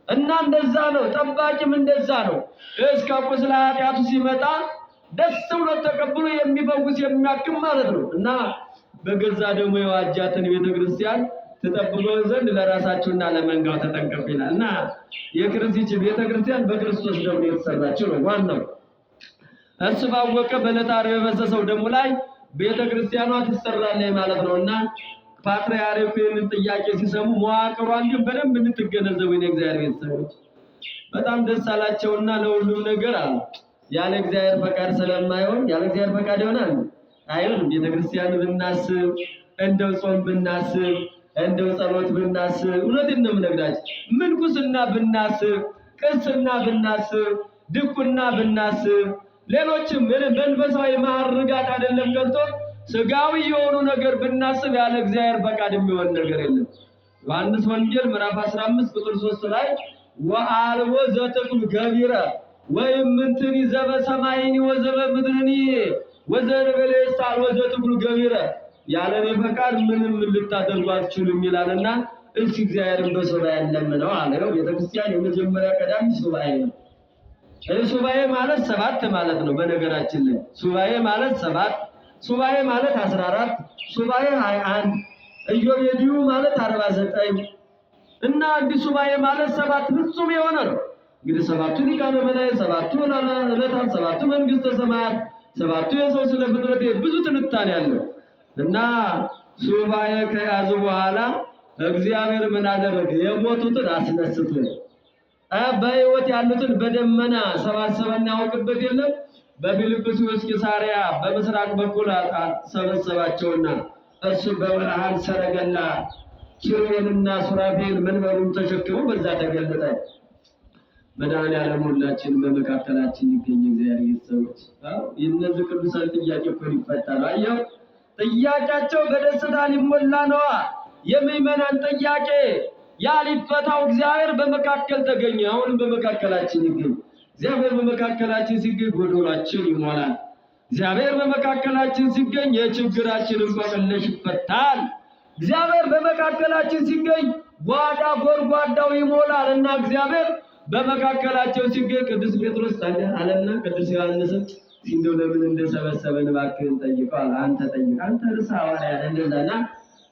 [SPEAKER 1] እና እንደዛ ነው። ጠባቂም እንደዛ ነው። እስከ ቁስለ ኃጢአቱ ሲመጣ ደስ ብሎ ተቀብሎ የሚፈውስ የሚያክም ማለት ነው። እና በገዛ ደግሞ የዋጃትን ቤተክርስቲያን ተጠብቆ ዘንድ ለራሳችሁና ለመንጋው ተጠንቀቁ ይላል። እና የክርስቲያን ቤተክርስቲያን በክርስቶስ ደም የተሰራችው ነው ዋናው። እሱ ባወቀ በዕለተ ዓርብ የፈሰሰው ደሙ ላይ ቤተክርስቲያኗ ትሰራለች ማለት ነውና ፓትርያርኩ ይህንን ጥያቄ ሲሰሙ መዋቅሯን ግን በደንብ እንድትገነዘቡ የእግዚአብሔር ሰዎች በጣም ደስ አላቸውና ለሁሉም ነገር አሉ ያለ እግዚአብሔር ፈቃድ ስለማይሆን ያለ እግዚአብሔር ፈቃድ ይሆናል አይሆንም። ቤተክርስቲያን ብናስብ እንደው ጾም ብናስብ እንደው ጸሎት ብናስብ እውነቴን ነው የምነግራችሁ ምንኩስና ብናስብ ቅስና ብናስብ ድቁና ብናስብ ሌሎችም መንፈሳዊ ማዕርጋት አይደለም ቀርቶ ስጋዊ የሆኑ ነገር ብናስብ ያለ እግዚአብሔር ፈቃድ የሚሆን ነገር የለም። ዮሐንስ ወንጌል ምዕራፍ 15 ቁጥር 3 ላይ ወአልቦ ዘተክሉ ገቢረ ወይምንትኒ ዘበሰማይኒ ወዘበምድርኒ ወዘነበለ ሳል ወዘተክሉ ገቢረ ያለኔ ፈቃድ ምንም ልታደርጉ አትችሉም ይላልና እሺ እግዚአብሔርን በሱባኤ እንለምነው አለ። ቤተክርስቲያን የመጀመሪያ ቀዳሚ ሱባኤ ነው። ሱባኤ ማለት 7 ማለት ነው። በነገራችን ላይ ሱባኤ ማለት 7 ሱባኤ ማለት 14 ሱባኤ 21 ኢዮቤልዩ ማለት 49 እና አዲስ ሱባኤ ማለት 7 ፍጹም የሆነ ነው። እንግዲህ 7ቱ ሊቃነ መላእክት 7ቱ ዕለታት 7ቱ መንግስተ ሰማያት 7ቱ የሰው ስለ ፍጥረት ብዙ ትንታኔ ያለው እና ሱባኤ ከያዙ በኋላ እግዚአብሔር ምን አደረገ? የሞቱትን አስነስቶ በሕይወት ያሉትን በደመና ሰባሰበና ያውቅበት የለም በፊልጵስዩስ ቂሳርያ በምስራቅ በኩል ሰበሰባቸውና እሱ በብርሃን ሰረገላ ኪሩቤልና ሱራፌል መንበሩን ተሸክመው በዛ ተገለጠ። መድኃኔዓለም ሁላችን በመካከላችን ይገኝ። እግዚአብሔር ሰዎች የእነዚህ ቅዱሳን ጥያቄ እኮ ይፈታል። አየው ጥያቄያቸው በደስታ ሊሞላ ነዋ። የምእመናን ጥያቄ ያ ሊፈታው እግዚአብሔር በመካከል ተገኘ። አሁንም በመካከላችን ይገኝ። እግዚአብሔር በመካከላችን ሲገኝ ጎዶሏችን ይሞላል። እግዚአብሔር በመካከላችን ሲገኝ የችግራችን እንቆቅልሽ ይፈታል። እግዚአብሔር በመካከላችን ሲገኝ ጓዳ ጎድጓዳው ይሞላል እና እግዚአብሔር በመካከላቸው ሲገኝ ቅዱስ ጴጥሮስ ታዲያ አለና ቅዱስ ዮሐንስ እንደው ለምን እንደሰበሰበን እባክህን ጠይቀው አንተ ጠይቅ አንተ ርዕሰ ሐዋርያት እንደዛና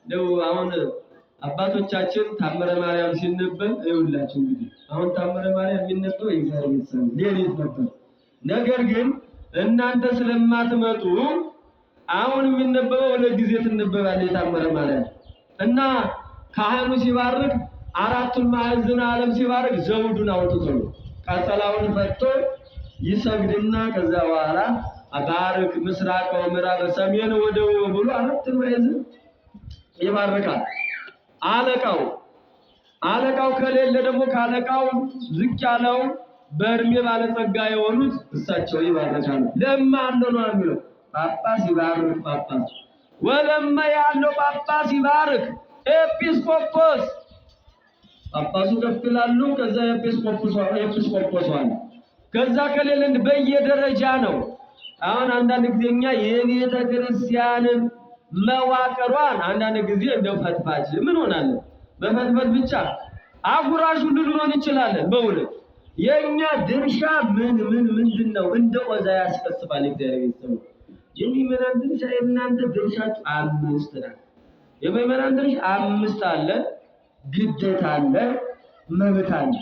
[SPEAKER 1] ነው። አሁን አባቶቻችን ታምረ ማርያም ሲነበብ ይውላችሁ እንግዲህ አሁን ታምረ ማርያም የሚነበበው የእግዚአብሔር ቤተሰብ ሌሊት ነበር። ነገር ግን እናንተ ስለማትመጡ አሁን የሚነበበው ለጊዜ ትነበባለች ታምረ ማርያም እና ካህኑ ሲባርክ አራቱን ማዕዘነ ዓለም ሲባርክ ዘውዱን አውጥቶ ቀጸላውን ፈቶ ይሰግድና ከዛ በኋላ አባርክ ምስራቅ ወምዕራብ ሰሜን ወደቡብ ብሎ አራቱን ማዕዘን ይባርካል። አለቃው ከሌለ ደግሞ ካለቃው ዝቅ ያለው በእድሜ ባለጸጋ የሆኑት እሳቸው ይባርካሉ። ለማን ነው የሚለው ጳጳስ ይባርክ ጳጳስ ወለማ ያለው ጳጳስ ይባርክ ኤጲስቆጶስ ጳጳሱ ከፍ ይላሉ። ከዛ ኤጲስቆጶስ ከዛ ከሌለ በየደረጃ ነው። አሁን አንዳንድ ጊዜኛ የቤተ ክርስቲያንን መዋቅሯን አንዳንድ ጊዜ እንደው ፈትፋች ምን ሆናለን በፈትፈት ብቻ አጉራሽ ሁሉ ሊሆን ይችላል። በእውነት የኛ ድርሻ ምንድነው? እንደ ኦዛ ያስፈስባል። እግዚአብሔር ይመስገን የሚመናን ድርሻ እናንተ ድርሻችሁ 5 ነው። የሚመናን ድርሻ 5 አለ፣ ግዴታ አለ፣ መብት አለ።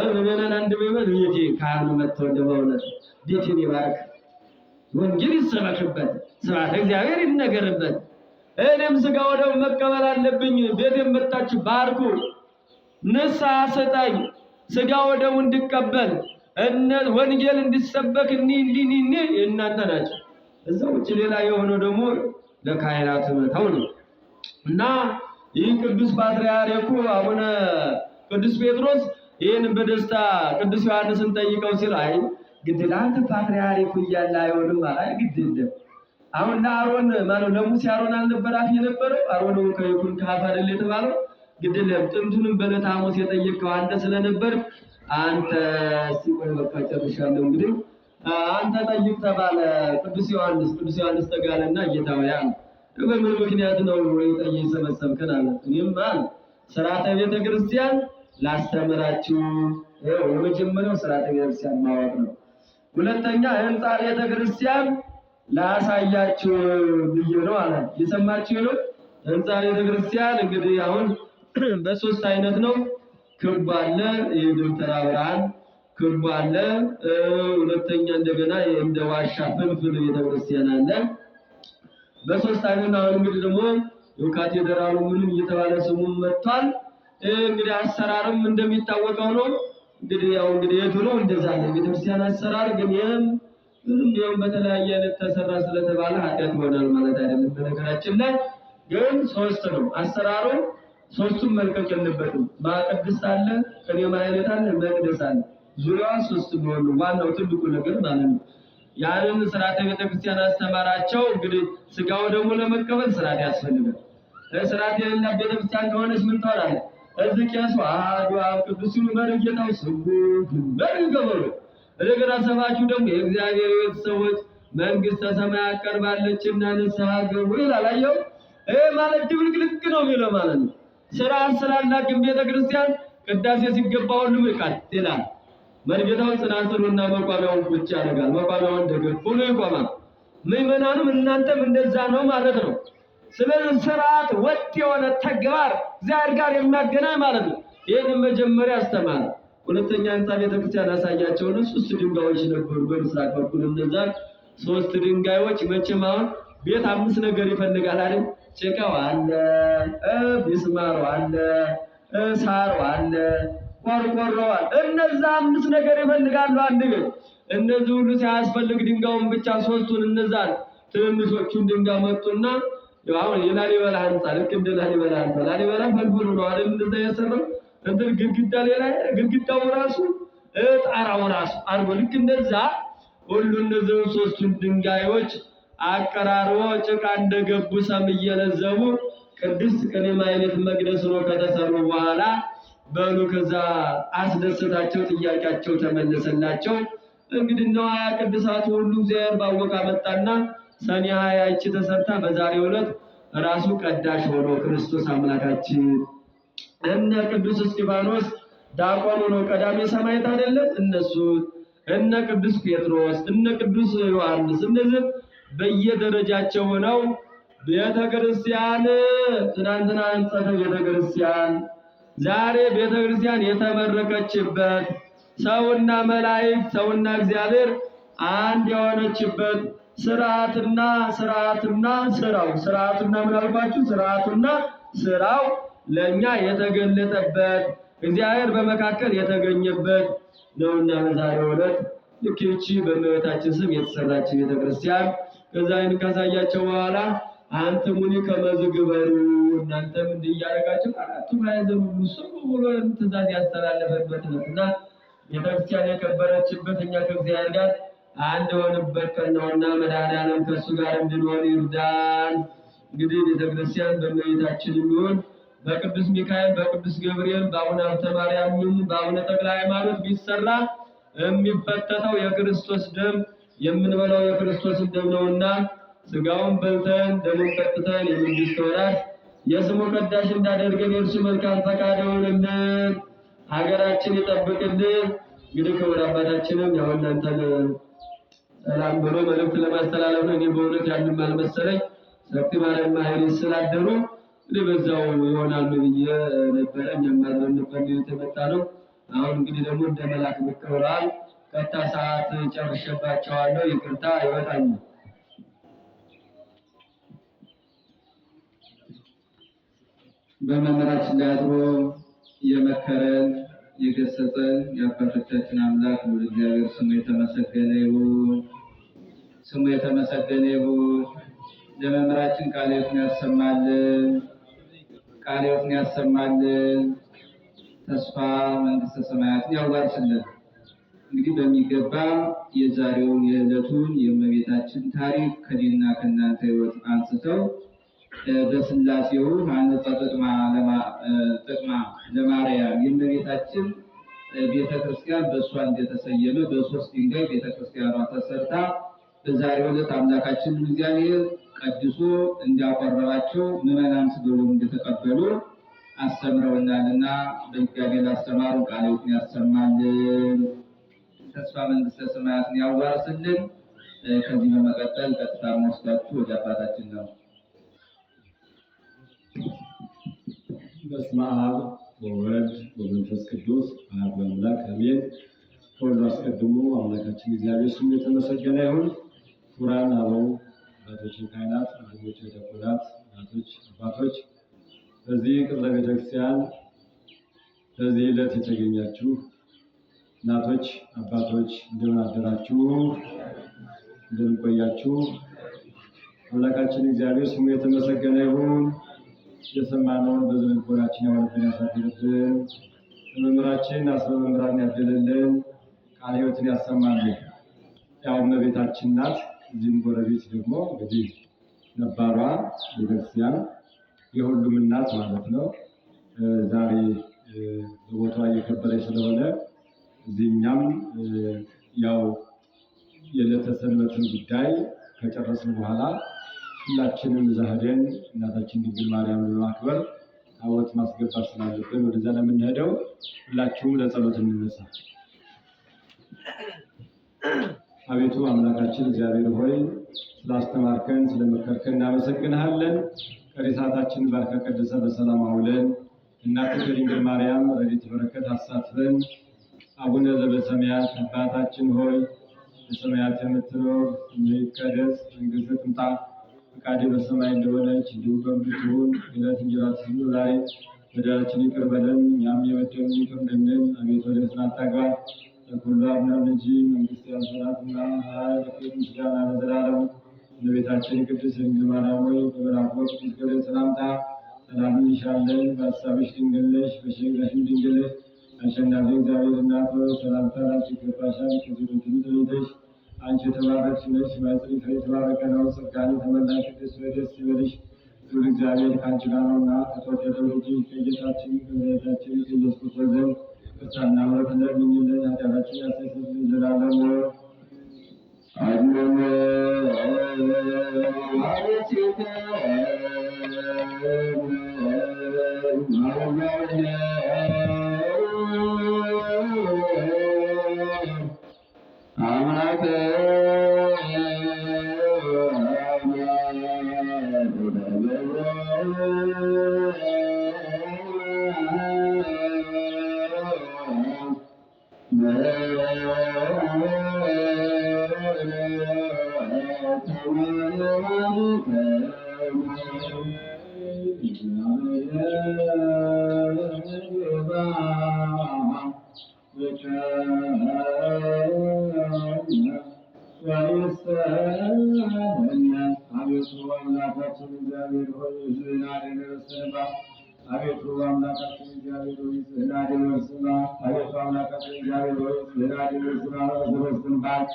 [SPEAKER 1] ምዕመናን አንድ ምዕመን ይሄ ካህኑ መጥተው እንደበእውነት ቤቴን ይባርክ፣ ወንጌል ይሰበክበት፣ ስብሐተ እግዚአብሔር ይነገርበት፣ እኔም ሥጋ ወደሙ መቀበል አለብኝ። ቤቴን መጣችሁ ባርኩ፣ ንስሐ ስጠኝ፣ ሥጋ ወደሙ እንድቀበል ወንጌል እንዲሰበክ እንዲህ እናንተ ናችሁ። እዛው ውጭ ሌላ የሆነው ደግሞ ለካህናት መተው ነው እና ይህ ቅዱስ ፓትርያርኩ አቡነ ቅዱስ ጴጥሮስ ይህን በደስታ ቅዱስ ዮሐንስን ጠይቀው ሲል አይ ግድል አንተ ፓትርያርኩ እያለ አይሆንም አይ ግድል አሁን ለአሮን ማነው ለሙሴ አሮን አልነበራት የነበረው አሮን ከይኩን ከአፍ አይደል የተባለው ግድል ጥንቱንም በዕለተ ሐሙስ የጠየቀው አንተ ስለነበር አንተ ሲቆይ በቃ ጨርሻለሁ እንግዲህ አንተ ጠይቅ ተባለ። ቅዱስ ዮሐንስ ተጋለና ጌታውያ በምን ምክንያት ነው ወይ ጠይቅ ሰበሰብከን አለ። እኔም ሥርዓተ ቤተ ክርስቲያን ላስተምራችሁ። የመጀመሪያው ሥርዓተ ቤተ ክርስቲያን ማወቅ ነው። ሁለተኛ ሕንጻ ቤተ ክርስቲያን ላሳያችሁ ብዬ ነው አለ። የሰማችሁ ነው። ሕንጻ ቤተ ክርስቲያን እንግዲህ አሁን በ3 አይነት ነው። ክብ አለ፣ የደብተራ ብርሃን ክብ አለ። ሁለተኛ እንደገና እንደ ዋሻ ፍልፍል ቤተ ክርስቲያን አለ። በ3 አይነት አሁን እንግዲህ ደግሞ የካቴድራሉ ምንም እየተባለ ስሙን መጥቷል። እንግዲህ አሰራርም እንደሚታወቀው ነው። እንግዲህ ያው እንግዲህ የድሮ እንደዛ ነው ቤተክርስቲያን አሰራር። ግን ምንም ቢሆን በተለያየ አይነት ተሰራ ስለተባለ ኃጢአት ይሆናል ማለት አይደለም። በነገራችን ላይ ግን 3 ነው አሰራሩ። 3ቱም መልቀቅ የለበትም። ማቅደስ አለ፣ ቅኔ ማህሌት አለ፣ መቅደስ አለ። ዙሪያዋ 3 ቢሆኑ ዋናው ትልቁ ነገር ማለት ነው። ያንን ሥርዓተ ቤተክርስቲያን አስተማራቸው። እንግዲህ ሥጋው ደግሞ ለመቀበል ሥርዓት ያስፈልጋል። ሥርዓት የሌላት ቤተክርስቲያን ከሆነች ምን ትሆናለች? እዚህ ቄሱ አሐዱ አብ ቅዱስ ሲሉ መርጌታው ስቡሕ በርገበሩ እንደገና ሰባኪው ደግሞ የእግዚአብሔር ቤተሰቦች መንግሥተ ሰማያት ቀርባለችና ንስሐ ግቡ ይላል። አየው ማለት ድብልቅልቅ ነው የሚለው ማለት ነው። ሥርዓት ስላላት ግን ቤተክርስቲያን ቅዳሴ ሲገባ ሁሉም ይላል። መርጌታውን ጽናጽሉና መቋሚያውን ቁጭ ያደርጋል። መቋሚያውን ደግፍ ብሎ ይቆማል። ምዕመናኑም እናንተም እንደዛ ነው ማለት ነው። ስለዚህ ሥርዓት ወጥ የሆነ ተግባር እግዚአብሔር ጋር የሚያገናኝ ማለት ነው። ይህን መጀመሪያ አስተማረ። ሁለተኛ ሕንጻ ቤተክርስቲያን አሳያቸው። 3 ድንጋዮች ነበሩ በምስራቅ በኩል። እነዛ 3 ድንጋዮች መቼም አሁን ቤት 5 ነገር ይፈልጋል አይደል? ጭቃው አለ፣ ቢስማሩ አለ፣ ሳሩ አለ፣ ቆርቆሮው አለ። እነዛ 5 ነገር ይፈልጋሉ አንድ ቤት። እነዚህ ሁሉ ሲያስፈልግ ድንጋዩን ብቻ 3ቱን እነዛን ትንንሾቹን ድንጋይ መጡና አሁን የላሊበላ ሕንጻ ልክ እንደ ላሊበላ ሕንጻ ላሊበላ ፈልፍሉ ነው አይደል? እንደዛ የሰራው እንትን ግድግዳ ሌላ ግድግዳው ራሱ ጣራው ራሱ አርጎ ልክ እንደዛ ሁሉ እነዚህ 3ቱን ድንጋዮች አቀራርቦ ጭቃ እንደገቡ ሰም እየለዘቡ ቅድስት ቅኔ ማህሌት መቅደስ ነው ከተሰሩ በኋላ በሉ ከዛ አስደሰታቸው። ጥያቄያቸው ተመለሰላቸው። እንግዲህ ነው ቅዱሳቱ ሁሉ እግዚአብሔር ባወቀ መጣና ሰኔ 20 ተሰርታ በዛሬው ዕለት ራሱ ቀዳሽ ሆኖ ክርስቶስ አምላካችን እነ ቅዱስ እስጢፋኖስ ዲያቆኑ ነው ቀዳሜ ሰማዕት አይደለም። እነሱ እነ ቅዱስ ጴጥሮስ እነ ቅዱስ ዮሐንስ እነዚህ በየደረጃቸው ሆነው ቤተክርስቲያን ትናንትና አንጸተ ቤተክርስቲያን ዛሬ ቤተክርስቲያን የተመረቀችበት ሰውና መላእክት ሰውና እግዚአብሔር አንድ የሆነችበት ስርዓትና ምን አልኳችሁ? ስርዓቱና ስራው ለኛ የተገለጠበት እግዚአብሔር በመካከል የተገኘበት ነውና በዛሬው ዕለት ልክ ይህች በእመቤታችን ስም የተሰራች ቤተክርስቲያን ከዛይን ካሳያቸው በኋላ አንትሙኒ ከመ ዝግበሩ እናንተም እንዲህ እያደረጋችሁ አራቱ ማዕዘን ሁሉ ስሙ ብሎ ትእዛዝ ያስተላለፈበት ነውና ቤተክርስቲያን የከበረችበት እኛ ከእግዚአብሔር ጋር አንድ ሆንበት ቀን ነውና መድኃኔዓለም ከእሱ ጋር እንድንሆን ይርዳን። እንግዲህ ቤተክርስቲያን በእመቤታችን ይሁን በቅዱስ ሚካኤል በቅዱስ ገብርኤል በአቡነ ሀብተ ማርያም በአቡነ ተክለ ሃይማኖት ቢሰራ የሚፈተተው የክርስቶስ ደም የምንበላው የክርስቶስን ደም ነውና ስጋውን በልተን ደሙን ጠጥተን የመንግሥተ ወራት የስሙ ቀዳሽ እንዳደርገን የእርሱ መልካም ፈቃድ ይሁንልን። ሀገራችን ይጠብቅልን። እንግዲህ ክቡር አባታችንም ያው እናንተን ሰላም ብሎ መልእክት ለማስተላለፍ ነው። እኔ በእውነት ያንም አልመሰለኝ ሰፊ ማርያም ማህሪ ስላደሩ እንግዲህ በዛው ይሆናል ብዬ ነበረ። እኛም አብረን ነበር የተመጣ ነው። አሁን እንግዲህ ደግሞ እንደ መልአክ ብቅ ብለዋል። ቀጥታ ሰዓት ጨርሼባቸዋለሁ። ይቅርታ ይወጣኝ።
[SPEAKER 2] በመምህራችን ላይ አድሮ የመከረን የገሰጸን የአባቶቻችን አምላክ ልዑል እግዚአብሔር ስሙ የተመሰገነ ይሁን። ስሙ የተመሰገነ ይሁን። ለመምህራችን ቃለ ሕይወትን ያሰማልን፣ ቃለ ሕይወትን ያሰማልን፣ ተስፋ መንግሥተ ሰማያትን ያዋርስልን። እንግዲህ በሚገባ የዛሬውን የዕለቱን የእመቤታችን ታሪክ ከእኔና ከእናንተ ሕይወት አንስተው በስላሴው አንጸ ጥቅማ ለማርያም የእመቤታችን ቤተክርስቲያን በእሷ እንደተሰየመ በሶስት ድንጋይ ቤተክርስቲያኗ ተሰርታ በዛሬው ዕለት አምላካችን እግዚአብሔር ቀድሶ እንዲያቆረባቸው ምዕመናን ስገዱ እንደተቀበሉ አስተምረውናልና በድጋሜ ላስተማሩ ቃለ ሕይወትን ያሰማልን፣ ተስፋ መንግሥተ ሰማያትን ያዋርስልን። ከዚህ በመቀጠል ቀጥታ መወስዳችሁ ወደ አባታችን ነው።
[SPEAKER 3] በስመ አብ ወወልድ ወመንፈስ ቅዱስ አሐዱ አምላክ አሜን። ከሁሉ አስቀድሞ አምላካችን እግዚአብሔር ስሙ የተመሰገነ ይሁን። ክቡራን አበው አባቶች፣ ካህናት፣ ወንድሞች፣ ዲያቆናት፣ እናቶች፣ አባቶች በዚህ ቅጽረ ቤተክርስቲያን በዚህ ዕለት የተገኛችሁ እናቶች፣ አባቶች እንደምን አደራችሁ? እንደምን ቆያችሁ? አምላካችን እግዚአብሔር ስሙ የተመሰገነ ይሁን። የሰማነውን በልቦናችን ያዋለብን ያሳድርብን። መምህራችን አስበ መምህራን ያደለልን፣ ቃለ ሕይወትን ያሰማልን። ያው እመቤታችን ናት። እዚህም ጎረቤት ደግሞ እንግዲህ ነባሯ ቤተክርስቲያን የሁሉም እናት ማለት ነው። ዛሬ በቦታዋ እየከበረች ስለሆነ እዚህኛም ያው የዕለተ ሰንበትን ጉዳይ ከጨረስን በኋላ ሁላችንም እዛ ሄደን እናታችን ድንግል ማርያም ለማክበር ታቦት ማስገባት ስላለብን ወደዛ ነው የምንሄደው። ሁላችሁም ለጸሎት እንነሳ። አቤቱ አምላካችን እግዚአብሔር ሆይ ስላስተማርከን ስለመከርከን እናመሰግንሃለን። ቀሪ ሰዓታችንን ባርከ ቀድሰ በሰላም አውለን። እናትህ ድንግል ማርያም ረድኤት በረከት አሳትፈን። አቡነ ዘበሰማያት አባታችን ሆይ በሰማያት የምትኖር ስምህ ይቀደስ፣ መንግሥትህ ትምጣ፣ ፈቃድህ በሰማይ እንደሆነች እንዲሁ በምድር ትሁን። የዕለት እንጀራችንን ስጠን ዛሬ፣ በደላችንን ይቅር በለን እኛም የበደሉንን ይቅር እንደምንል። አቤቱ ወደ ፈተና አታግባን ለኩሉ አድነን እንጂ መንግሥት ያንተ ናትና ኃይል፣ ክብር፣ ምስጋና ለዘላለሙ። እመቤታችን ቅድስት ድንግል ማርያም ሆይ በመልአኩ ቅዱስ ገብርኤል ሰላምታ ሰላም እንልሻለን። በሐሳብሽ ድንግል ነሽ፣ በሥጋሽም ድንግል ነሽ። አሸናፊ እግዚአብሔር እናት ሆይ ሰላምታ ላንቺ ይገባሻል። ከሴቶች ሁሉ ተለይተሽ አንቺ የተባረክሽ ነሽ፣ የማኅፀንሽ ፍሬ የተባረከ ነው። ጸጋን የተመላሽ ቅድስት ሆይ ደስ ይበልሽ፣ ልዑል እግዚአብሔር ከአንቺ ጋር ነውና ከተወደደው ልጅሽ ከጌታችን ከመድኃኒታችን ከኢየሱስ ክርስቶስ ዘንድ ይቅርታና ምሕረትን ለምኝልን ኃጢአታችንን ያስተሰርይልን ዘላለሙ አሜን። አቤቱ አምላካችን እግዚአብሔር ሆይ ስዕል አድርሰና አቤቱ አምላካችን እግዚአብሔር ሆይ ስዕል አድርሰና በሰበስንባት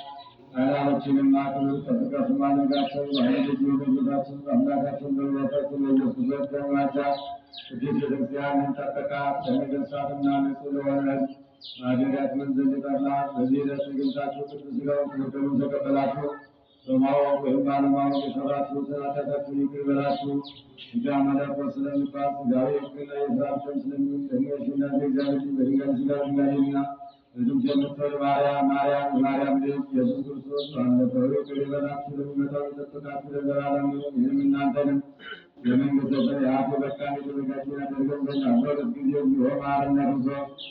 [SPEAKER 3] ቃላችንን ማክብር ከጥቀት ማድረጋቸው ባለልጅ ወደቦታችን አምላካችን በሕይወታችን በኢየሱስ ደማቻ ቅዱስ ቤተክርስቲያንን ጠበቃ ለነገሥታትና ንጹሕ ለሆነ ማደሪያት መንዘል ጠላ በዚህ ዕለት ገብታችሁ ቅዱስ ሥጋውን ከወደሙ ተቀበላችሁ። በማወቅ ወይም ባለማወቅ የሰራችሁትን ኃጢአታችሁን ይቅር ይበላችሁ። ሥጋ መለኮት ስለሚባል ሥጋዊ ሕግና የሥራ ደም ስለሚሆን ለሚወሽና እግዚአብሔር በድንጋይ ሥጋ ድንጋይና በድምፅ የምትወልድ ማርያም የማርያም ልጅ ኢየሱስ ክርስቶስ ባለፈው ይቅር ይበላችሁ። ለሚመጣው ይጠብቃችሁ ለዘላለም። ይህንም እናንተንም የመንግሥተ ሰማያት በቃል የተዘጋጀ ያደርገን ዘንድ አስራት ጊዜ ቢሆን ማረነ ክርስቶስ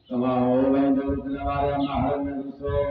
[SPEAKER 3] ሰማሁ በእንተ ማርያም ማረነ ክርስቶስ